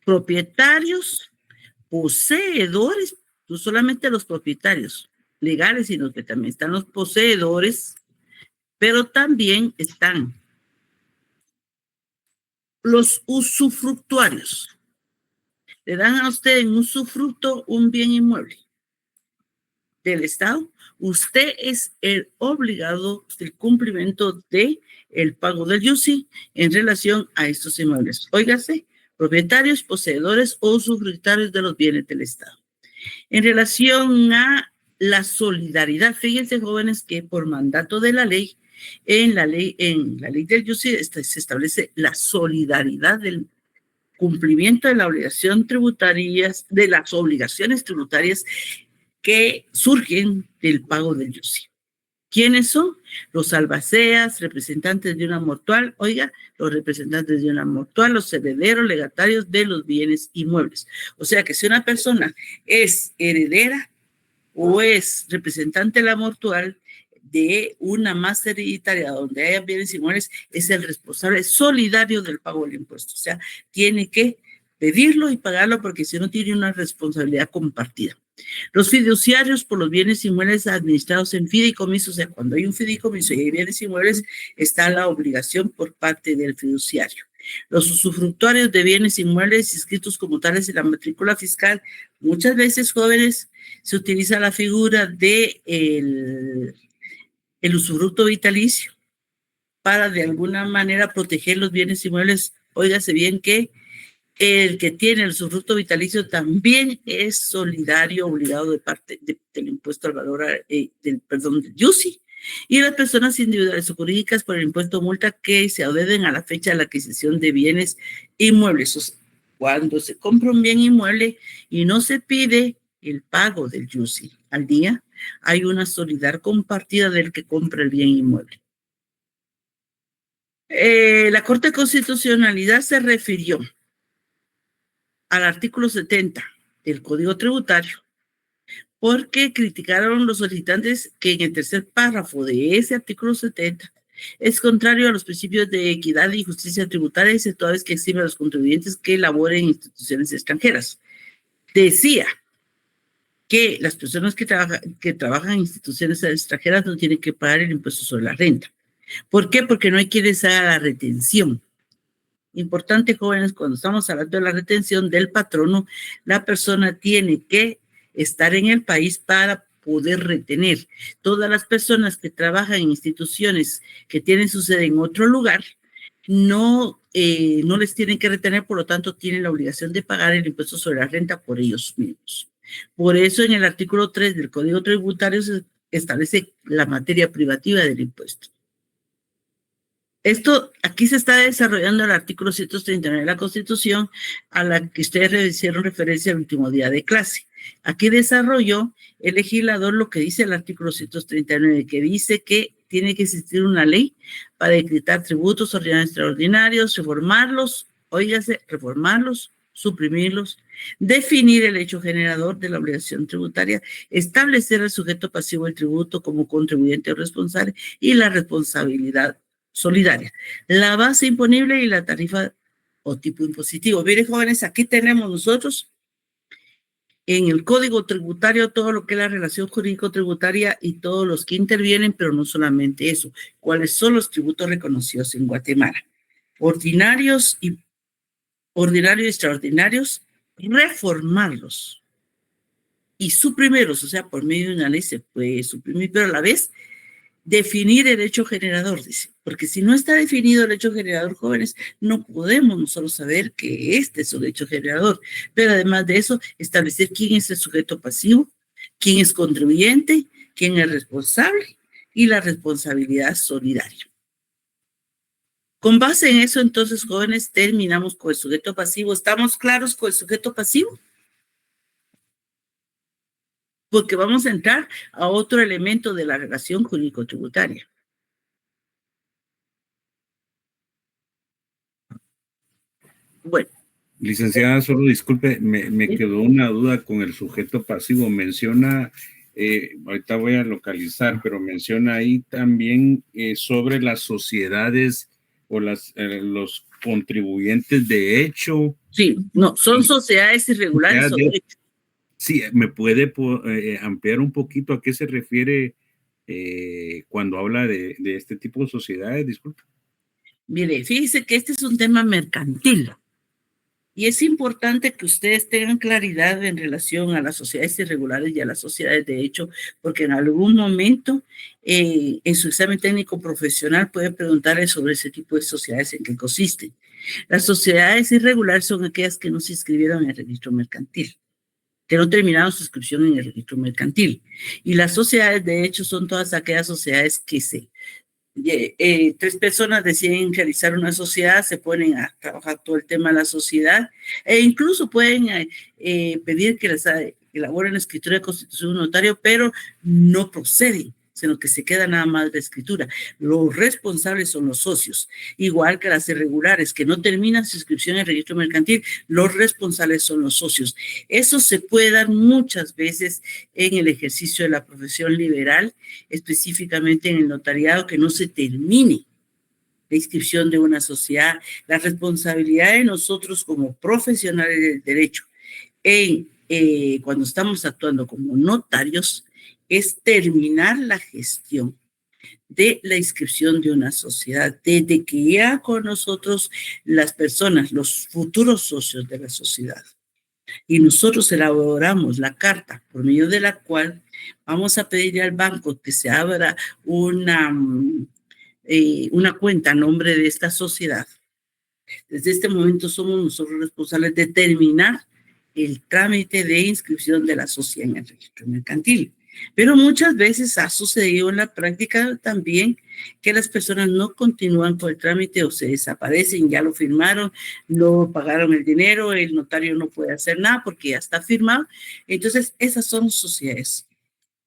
propietarios, poseedores, no solamente los propietarios legales, sino que también están los poseedores, pero también están los usufructuarios. Le dan a usted en usufructo un bien inmueble del Estado. Usted es el obligado del cumplimiento de el pago del IUCI en relación a estos inmuebles. Óigase, propietarios, poseedores o usufructuarios de los bienes del Estado. En relación a la solidaridad, fíjense, jóvenes, que por mandato de la ley, en la ley del IUCI se establece la solidaridad del cumplimiento de la obligación tributaria, de las obligaciones tributarias que surgen del pago del IUCI. ¿Quiénes son? Los albaceas, representantes de una mortual, oiga, los representantes de una mortual, los herederos legatarios de los bienes inmuebles. O sea que si una persona es heredera o es representante de la mortual de una masa hereditaria donde haya bienes inmuebles, es el responsable solidario del pago del impuesto. O sea, tiene que pedirlo y pagarlo porque si no tiene una responsabilidad compartida. Los fiduciarios por los bienes inmuebles administrados en fideicomiso, o sea, cuando hay un fideicomiso y hay bienes inmuebles, está la obligación por parte del fiduciario. Los usufructuarios de bienes inmuebles inscritos como tales en la matrícula fiscal, muchas veces, jóvenes, se utiliza la figura de el usufructo vitalicio para de alguna manera proteger los bienes inmuebles. Óigase bien que el que tiene el usufructo vitalicio también es solidario, obligado de parte del impuesto al valor, del IUCI, y las personas individuales o jurídicas por el impuesto multa que se adeuden a la fecha de la adquisición de bienes inmuebles. O sea, cuando se compra un bien inmueble y no se pide el pago del IUCI al día, hay una solidaridad compartida del que compra el bien inmueble. La Corte de Constitucionalidad se refirió al artículo 70 del Código Tributario, porque criticaron los solicitantes que en el tercer párrafo de ese artículo 70 es contrario a los principios de equidad y justicia tributaria, y toda vez que exime a los contribuyentes que laboren en instituciones extranjeras. Decía que las personas que trabajan en instituciones extranjeras no tienen que pagar el impuesto sobre la renta. ¿Por qué? Porque no hay quien les haga la retención. Importante, jóvenes, cuando estamos hablando de la retención del patrono, la persona tiene que estar en el país para poder retener. Todas las personas que trabajan en instituciones que tienen su sede en otro lugar, no les tienen que retener, por lo tanto, tienen la obligación de pagar el impuesto sobre la renta por ellos mismos. Por eso, en el artículo 3 del Código Tributario se establece la materia privativa del impuesto. Esto, aquí se está desarrollando el artículo 139 de la Constitución, a la que ustedes hicieron referencia el último día de clase. Aquí desarrolló el legislador lo que dice el artículo 139, que dice que tiene que existir una ley para decretar tributos ordinarios extraordinarios, reformarlos, óigase, reformarlos, suprimirlos, definir el hecho generador de la obligación tributaria, establecer el sujeto pasivo del tributo como contribuyente o responsable y la responsabilidad solidaria, la base imponible y la tarifa o tipo impositivo. Miren, jóvenes, aquí tenemos nosotros en el Código Tributario todo lo que es la relación jurídico-tributaria y todos los que intervienen, pero no solamente eso. ¿Cuáles son los tributos reconocidos en Guatemala? Ordinarios y extraordinarios, reformarlos y suprimirlos, o sea, por medio de una ley se puede suprimir, pero a la vez definir el hecho generador, dice, porque si no está definido el hecho generador, jóvenes, no podemos nosotros saber que este es un hecho generador, pero además de eso, establecer quién es el sujeto pasivo, quién es contribuyente, quién es responsable y la responsabilidad solidaria. Con base en eso, entonces, jóvenes, terminamos con el sujeto pasivo. ¿Estamos claros con el sujeto pasivo? Porque vamos a entrar a otro elemento de la relación jurídico-tributaria. Bueno. Licenciada, solo disculpe, me quedó una duda con el sujeto pasivo. Menciona, ahorita voy a localizar, pero menciona ahí también sobre las sociedades o los contribuyentes de hecho. Sí, no, son sociedades irregulares o de hecho. Sí, ¿me puede ampliar un poquito a qué se refiere cuando habla de este tipo de sociedades? Disculpe. Mire, fíjese que este es un tema mercantil y es importante que ustedes tengan claridad en relación a las sociedades irregulares y a las sociedades de hecho, porque en algún momento en su examen técnico profesional pueden preguntarles sobre ese tipo de sociedades en qué consisten. Las sociedades irregulares son aquellas que no se inscribieron en el registro mercantil, que no terminaron su inscripción en el registro mercantil. Y las sociedades de hecho son todas aquellas sociedades que tres personas deciden realizar una sociedad, se ponen a trabajar todo el tema de la sociedad e incluso pueden pedir que les elaboren la escritura de constitución de un notario, pero no proceden, sino que se queda nada más de escritura. Los responsables son los socios, igual que las irregulares, que no terminan su inscripción en el registro mercantil, los responsables son los socios. Eso se puede dar muchas veces en el ejercicio de la profesión liberal, específicamente en el notariado, que no se termine la inscripción de una sociedad. La responsabilidad de nosotros como profesionales del derecho cuando estamos actuando como notarios es terminar la gestión de la inscripción de una sociedad, desde que ya con nosotros las personas, los futuros socios de la sociedad. Y nosotros elaboramos la carta por medio de la cual vamos a pedirle al banco que se abra una cuenta a nombre de esta sociedad. Desde este momento somos nosotros responsables de terminar el trámite de inscripción de la sociedad en el registro mercantil. Pero muchas veces ha sucedido en la práctica también que las personas no continúan con el trámite o se desaparecen, ya lo firmaron, no pagaron el dinero, el notario no puede hacer nada porque ya está firmado. Entonces, esas son sociedades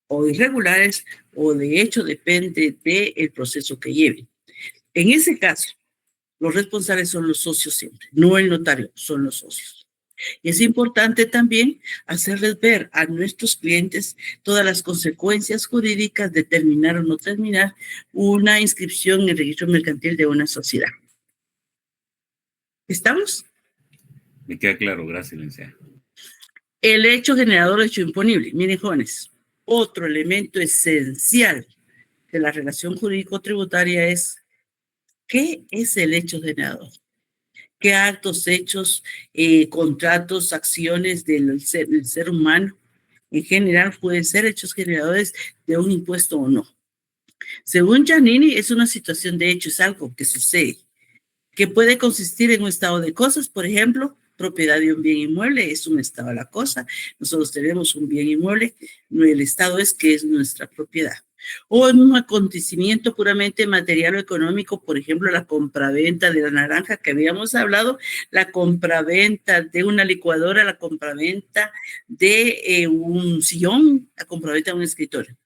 o irregulares o de hecho depende del proceso que lleven. En ese caso, los responsables son los socios siempre, no el notario, son los socios. Y es importante también hacerles ver a nuestros clientes todas las consecuencias jurídicas de terminar o no terminar una inscripción en el registro mercantil de una sociedad. ¿Estamos? Me queda claro, gracias, licenciada. El hecho generador, hecho imponible. Miren, jóvenes, otro elemento esencial de la relación jurídico-tributaria es ¿qué es el hecho generador? ¿Qué actos, hechos, contratos, acciones del ser humano en general pueden ser hechos generadores de un impuesto o no? Según Giannini, es una situación de hecho, es algo que sucede, que puede consistir en un estado de cosas, por ejemplo, propiedad de un bien inmueble es un estado de la cosa. Nosotros tenemos un bien inmueble, el estado es que es nuestra propiedad. O en un acontecimiento puramente material o económico, por ejemplo, la compraventa de la naranja que habíamos hablado, la compraventa de una licuadora, la compraventa de un sillón, la compraventa de un escritorio.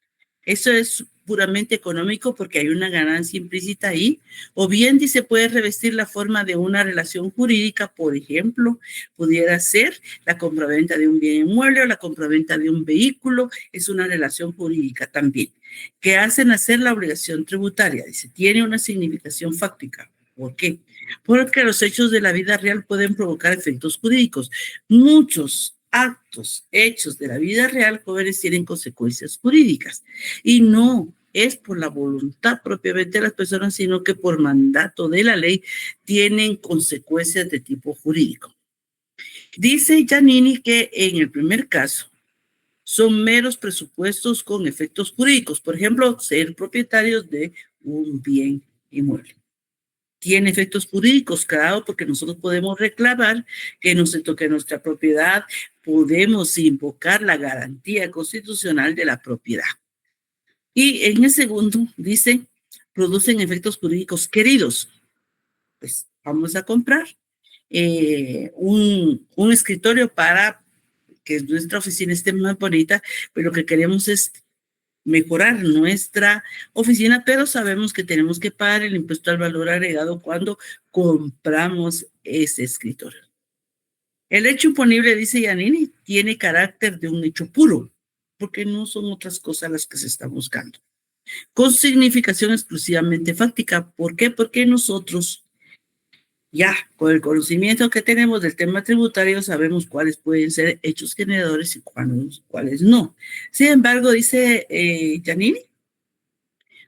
Eso es puramente económico porque hay una ganancia implícita ahí, o bien dice puede revestir la forma de una relación jurídica, por ejemplo, pudiera ser la compraventa de un bien inmueble o la compraventa de un vehículo, es una relación jurídica también, que hacen hacer la obligación tributaria, dice, tiene una significación fáctica. ¿Por qué? Porque los hechos de la vida real pueden provocar efectos jurídicos. Muchos actos, hechos de la vida real, jóvenes, tienen consecuencias jurídicas. Y no es por la voluntad propiamente de las personas, sino que por mandato de la ley tienen consecuencias de tipo jurídico. Dice Giannini que en el primer caso son meros presupuestos con efectos jurídicos. Por ejemplo, ser propietarios de un bien inmueble. Tiene efectos jurídicos, claro, porque nosotros podemos reclamar que no se toque nuestra propiedad, podemos invocar la garantía constitucional de la propiedad. Y en el segundo, dice, producen efectos jurídicos queridos. Pues vamos a comprar un escritorio para que nuestra oficina esté más bonita, pero lo que queremos es mejorar nuestra oficina, pero sabemos que tenemos que pagar el impuesto al valor agregado cuando compramos ese escritorio. El hecho imponible, dice Giannini, tiene carácter de un hecho puro, porque no son otras cosas las que se están buscando. Con significación exclusivamente fáctica. ¿Por qué? Porque nosotros ya con el conocimiento que tenemos del tema tributario sabemos cuáles pueden ser hechos generadores y cuáles no. Sin embargo, dice Giannini,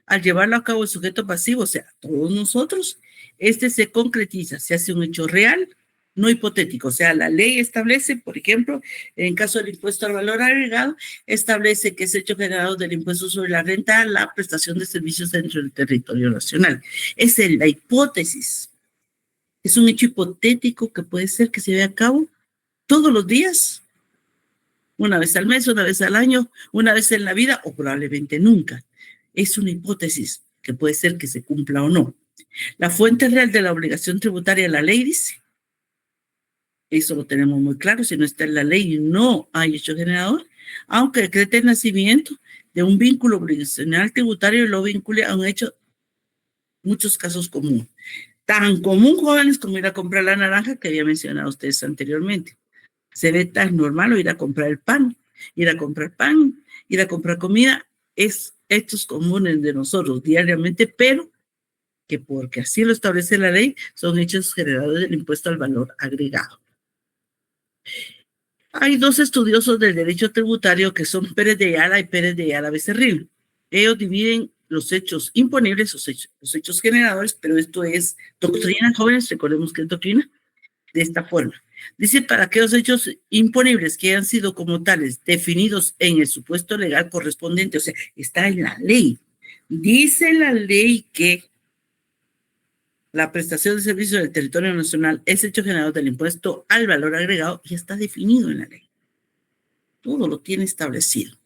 al llevarlo a cabo el sujeto pasivo, o sea, todos nosotros, este se concretiza, se hace un hecho real, no hipotético. O sea, la ley establece, por ejemplo, en caso del impuesto al valor agregado, establece que es hecho generado del impuesto sobre la renta la prestación de servicios dentro del territorio nacional. Esa es la hipótesis. Es un hecho hipotético que puede ser que se vea a cabo todos los días, una vez al mes, una vez al año, una vez en la vida o probablemente nunca. Es una hipótesis que puede ser que se cumpla o no. La fuente real de la obligación tributaria, la ley dice, eso lo tenemos muy claro, si no está en la ley no hay hecho generador, aunque decrete el nacimiento de un vínculo obligacional tributario y lo vincule a un hecho, muchos casos comunes. Tan común, jóvenes, como ir a comprar la naranja que había mencionado ustedes anteriormente. Se ve tan normal o ir a comprar el pan, ir a comprar pan, ir a comprar comida, es hechos comunes de nosotros diariamente, pero que porque así lo establece la ley, son hechos generadores del impuesto al valor agregado. Hay dos estudiosos del derecho tributario que son Pérez de Ayala y Pérez de Ayala Becerril. Ellos dividen los hechos imponibles, los hechos generadores, pero esto es doctrina, jóvenes, recordemos que es doctrina, de esta forma. Dice, para aquellos hechos imponibles que hayan sido como tales definidos en el supuesto legal correspondiente, o sea, está en la ley. Dice la ley que la prestación de servicios del territorio nacional es hecho generador del impuesto al valor agregado y está definido en la ley. Todo lo tiene establecido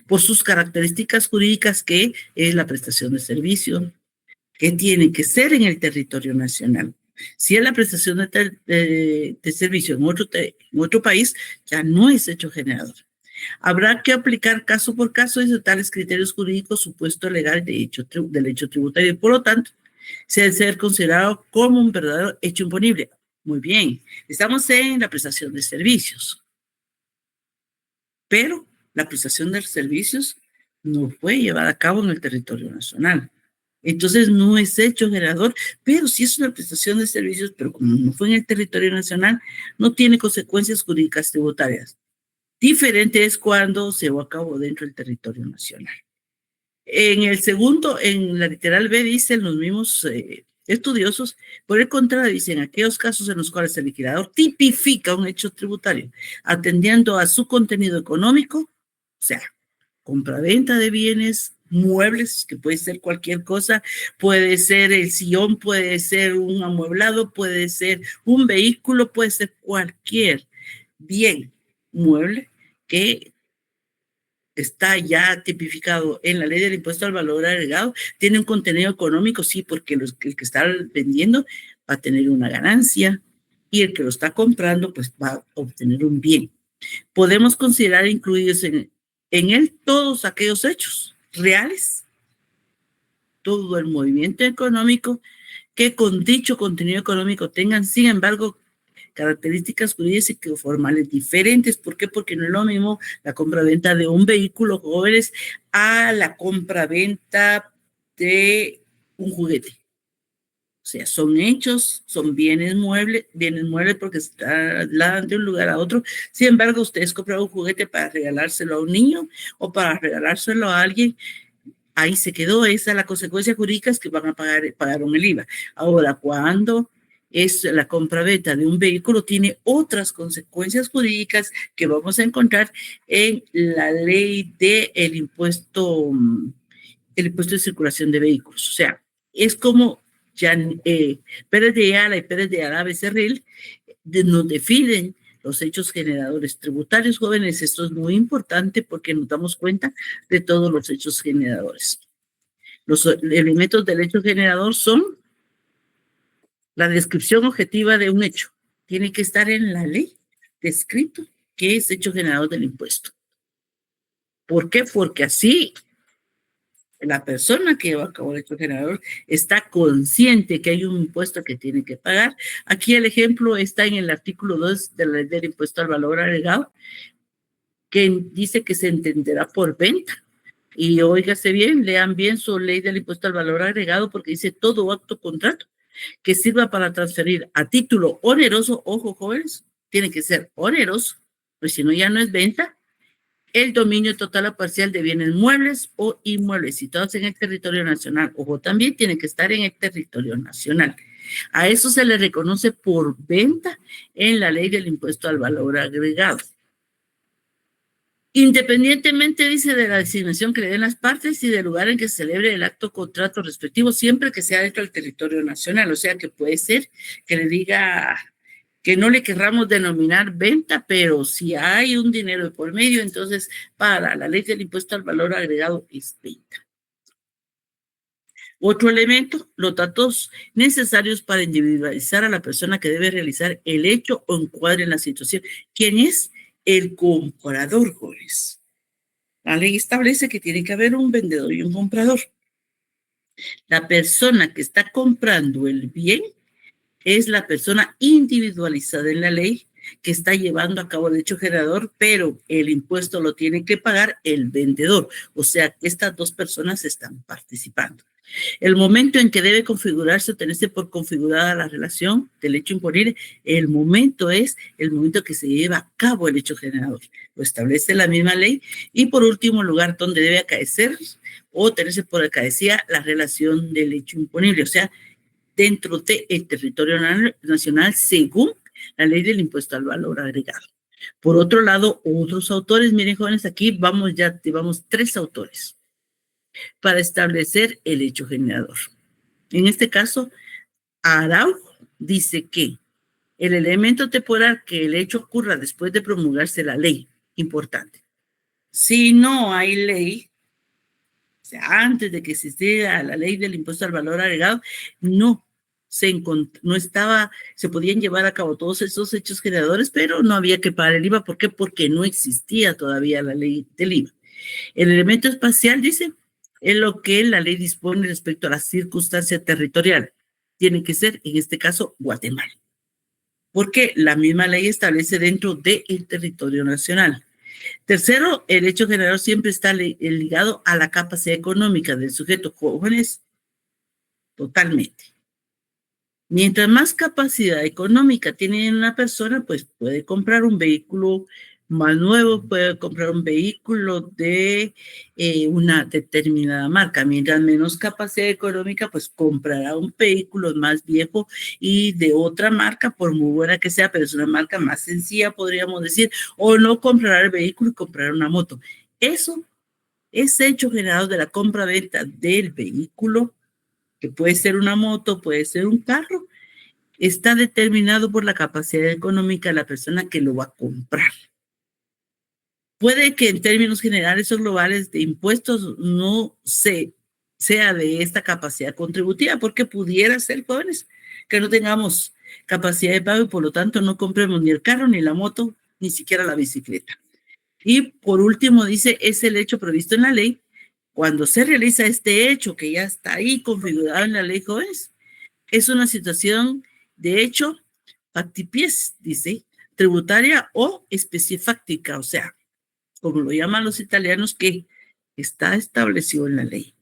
por sus características jurídicas, que es la prestación de servicio, que tiene que ser en el territorio nacional. Si es la prestación de servicio en otro país, ya no es hecho generador. Habrá que aplicar caso por caso de tales criterios jurídicos, supuesto legal del hecho tributario, y por lo tanto, se debe ser considerado como un verdadero hecho imponible. Muy bien, estamos en la prestación de servicios, pero la prestación de servicios no fue llevada a cabo en el territorio nacional. Entonces no es hecho generador, pero sí es una prestación de servicios, pero como no fue en el territorio nacional, no tiene consecuencias jurídicas tributarias. Diferente es cuando se llevó a cabo dentro del territorio nacional. En el segundo, en la literal B, dicen los mismos estudiosos, por el contrario, dicen aquellos casos en los cuales el liquidador tipifica un hecho tributario, atendiendo a su contenido económico, o sea, compraventa de bienes, muebles, que puede ser cualquier cosa, puede ser el sillón, puede ser un amueblado, puede ser un vehículo, puede ser cualquier bien mueble que está ya tipificado en la ley del impuesto al valor agregado, tiene un contenido económico, sí, porque el que está vendiendo va a tener una ganancia y el que lo está comprando pues va a obtener un bien. Podemos considerar incluidos en él todos aquellos hechos reales, todo el movimiento económico que con dicho contenido económico tengan, sin embargo, características jurídicas y formales diferentes. ¿Por qué? Porque no es lo mismo la compra-venta de un vehículo, jóvenes, a la compra-venta de un juguete. O sea, son hechos, son bienes muebles porque se trasladan de un lugar a otro. Sin embargo, ustedes compran un juguete para regalárselo a un niño o para regalárselo a alguien. Ahí se quedó. Esa es la consecuencia jurídica, es que van a pagaron el IVA. Ahora, cuando es la compraventa de un vehículo, tiene otras consecuencias jurídicas que vamos a encontrar en la ley del impuesto de circulación de vehículos. O sea, es como Pérez de Ayala y Pérez de Ayala Becerril nos definen los hechos generadores tributarios, jóvenes. Esto es muy importante porque nos damos cuenta de todos los hechos generadores. Los elementos del hecho generador son la descripción objetiva de un hecho. Tiene que estar en la ley descrito qué es hecho generador del impuesto. ¿Por qué? Porque así la persona que lleva a cabo el hecho generador está consciente que hay un impuesto que tiene que pagar. Aquí el ejemplo está en el artículo 2 de la ley del impuesto al valor agregado, que dice que se entenderá por venta. Y óigase bien, lean bien su ley del impuesto al valor agregado, porque dice todo acto contrato que sirva para transferir a título oneroso, ojo jóvenes, tiene que ser oneroso, pues si no ya no es venta, el dominio total o parcial de bienes muebles o inmuebles situados en el territorio nacional. Ojo, también tiene que estar en el territorio nacional. A eso se le reconoce por venta en la ley del impuesto al valor agregado. Independientemente, dice, de la designación que le den las partes y del lugar en que se celebre el acto contrato respectivo, siempre que sea dentro del territorio nacional. O sea que puede ser que le diga que no le querramos denominar venta, pero si hay un dinero de por medio, entonces para la ley del impuesto al valor agregado es venta. Otro elemento, los datos necesarios para individualizar a la persona que debe realizar el hecho o encuadre en la situación. ¿Quién es? El comprador, jóvenes. La ley establece que tiene que haber un vendedor y un comprador. La persona que está comprando el bien es la persona individualizada en la ley que está llevando a cabo el hecho generador, pero el impuesto lo tiene que pagar el vendedor. O sea, estas dos personas están participando. El momento en que debe configurarse o tenerse por configurada la relación del hecho imponible, el momento es el momento que se lleva a cabo el hecho generador. Lo establece la misma ley. Y por último lugar, donde debe acaecer o tenerse por acaecida la relación del hecho imponible. O sea, dentro del territorio nacional según la ley del impuesto al valor agregado. Por otro lado, otros autores, miren jóvenes, aquí vamos 3 autores para establecer el hecho generador. En este caso, Araujo dice que el elemento temporal que el hecho ocurra después de promulgarse la ley, importante. Si no hay ley, o sea, antes de que existiera la ley del impuesto al valor agregado, se podían llevar a cabo todos esos hechos generadores, pero no había que pagar el IVA. ¿Por qué? Porque no existía todavía la ley del IVA. El elemento espacial, dice, es lo que la ley dispone respecto a la circunstancia territorial. Tiene que ser, en este caso, Guatemala. Porque la misma ley establece dentro del territorio nacional. Tercero, el hecho generador siempre está ligado a la capacidad económica del sujeto. Jóvenes, totalmente. Mientras más capacidad económica tiene una persona, pues puede comprar un vehículo más nuevo, puede comprar un vehículo de una determinada marca. Mientras menos capacidad económica, pues comprará un vehículo más viejo y de otra marca, por muy buena que sea, pero es una marca más sencilla, podríamos decir, o no comprará el vehículo y comprará una moto. Eso es hecho generado de la compra-venta del vehículo, que puede ser una moto, puede ser un carro, está determinado por la capacidad económica de la persona que lo va a comprar. Puede que en términos generales o globales de impuestos no sea de esta capacidad contributiva, porque pudiera ser, jóvenes, que no tengamos capacidad de pago y por lo tanto no compremos ni el carro, ni la moto, ni siquiera la bicicleta. Y por último dice, es el hecho previsto en la ley. Cuando se realiza este hecho que ya está ahí configurado en la ley, jóvenes, es una situación de hecho factipies, dice, tributaria o especifáctica, o sea, como lo llaman los italianos, que está establecido en la ley.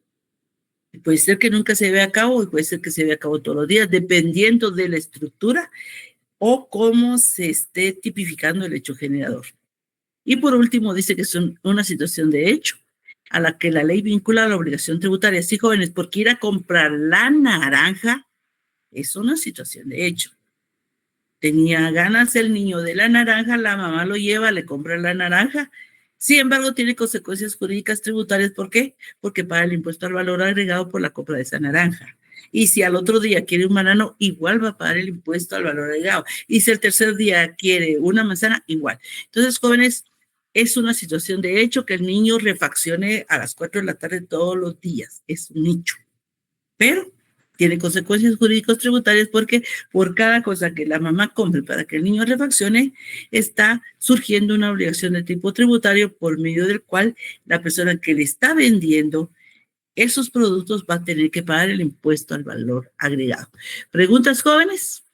Puede ser que nunca se vea a cabo y puede ser que se vea a cabo todos los días, dependiendo de la estructura o cómo se esté tipificando el hecho generador. Y por último, dice que es una situación de hecho a la que la ley vincula la obligación tributaria. Sí, jóvenes, porque ir a comprar la naranja es una situación de hecho. Tenía ganas el niño de la naranja, la mamá lo lleva, le compra la naranja. Sin embargo, tiene consecuencias jurídicas tributarias. ¿Por qué? Porque paga el impuesto al valor agregado por la compra de esa naranja. Y si al otro día quiere un banano, igual va a pagar el impuesto al valor agregado. Y si el tercer día quiere una manzana, igual. Entonces, jóvenes, es una situación de hecho que el niño refaccione a las 4 de la tarde todos los días. Es un hecho. Pero tiene consecuencias jurídicas tributarias porque por cada cosa que la mamá compre para que el niño refaccione, está surgiendo una obligación de tipo tributario por medio del cual la persona que le está vendiendo esos productos va a tener que pagar el impuesto al valor agregado. ¿Preguntas, jóvenes?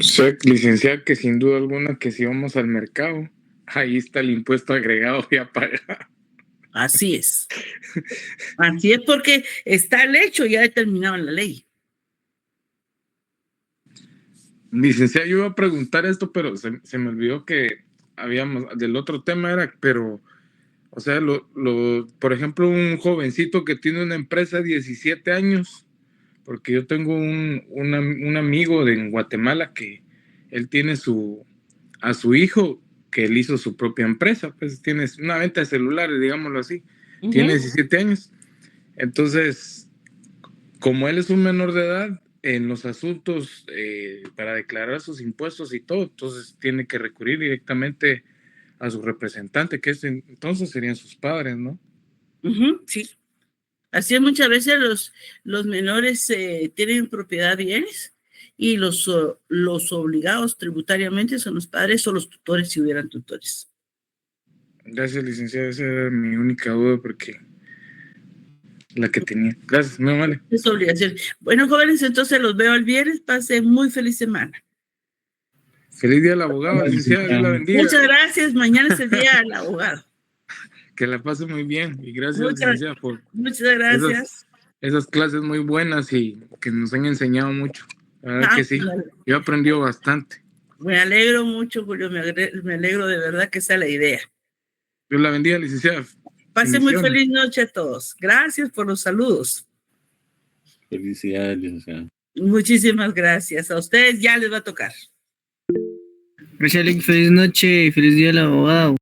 Sé, licenciada, que sin duda alguna que si vamos al mercado, ahí está el impuesto agregado ya pagado. Así es. Así es porque está el hecho ya determinado en la ley. Licenciada, yo iba a preguntar esto, pero se me olvidó que habíamos, del otro tema era, pero, o sea, por ejemplo, un jovencito que tiene una empresa de 17 años, porque yo tengo un amigo en Guatemala que él tiene a su hijo, que él hizo su propia empresa, pues tiene una venta de celulares, digámoslo así, tiene 17 años. Entonces, como él es un menor de edad, en los asuntos para declarar sus impuestos y todo, entonces tiene que recurrir directamente a su representante, que entonces serían sus padres, ¿no? Sí. Así es, muchas veces los menores tienen propiedad de bienes y los obligados tributariamente son los padres o los tutores si hubieran tutores. Gracias, licenciada, esa era mi única duda porque la que tenía. Gracias, muy amable. Es obligación. Bueno, jóvenes, entonces los veo el viernes. Pase muy feliz semana. Feliz día al abogado, licenciada, Dios la bendiga. Muchas gracias. Mañana es el día del abogado. Que la pase muy bien y gracias, licenciada, por muchas gracias. Esas clases muy buenas y que nos han enseñado mucho. La verdad que sí, yo he aprendido bastante. Me alegro mucho, Julio, me alegro de verdad que esa es la idea. Dios la bendiga, licenciada. Pase muy feliz noche a todos. Gracias por los saludos. Felicidades, licenciada. Muchísimas gracias. A ustedes ya les va a tocar. Gracias, Alex. Feliz noche y feliz día al abogado.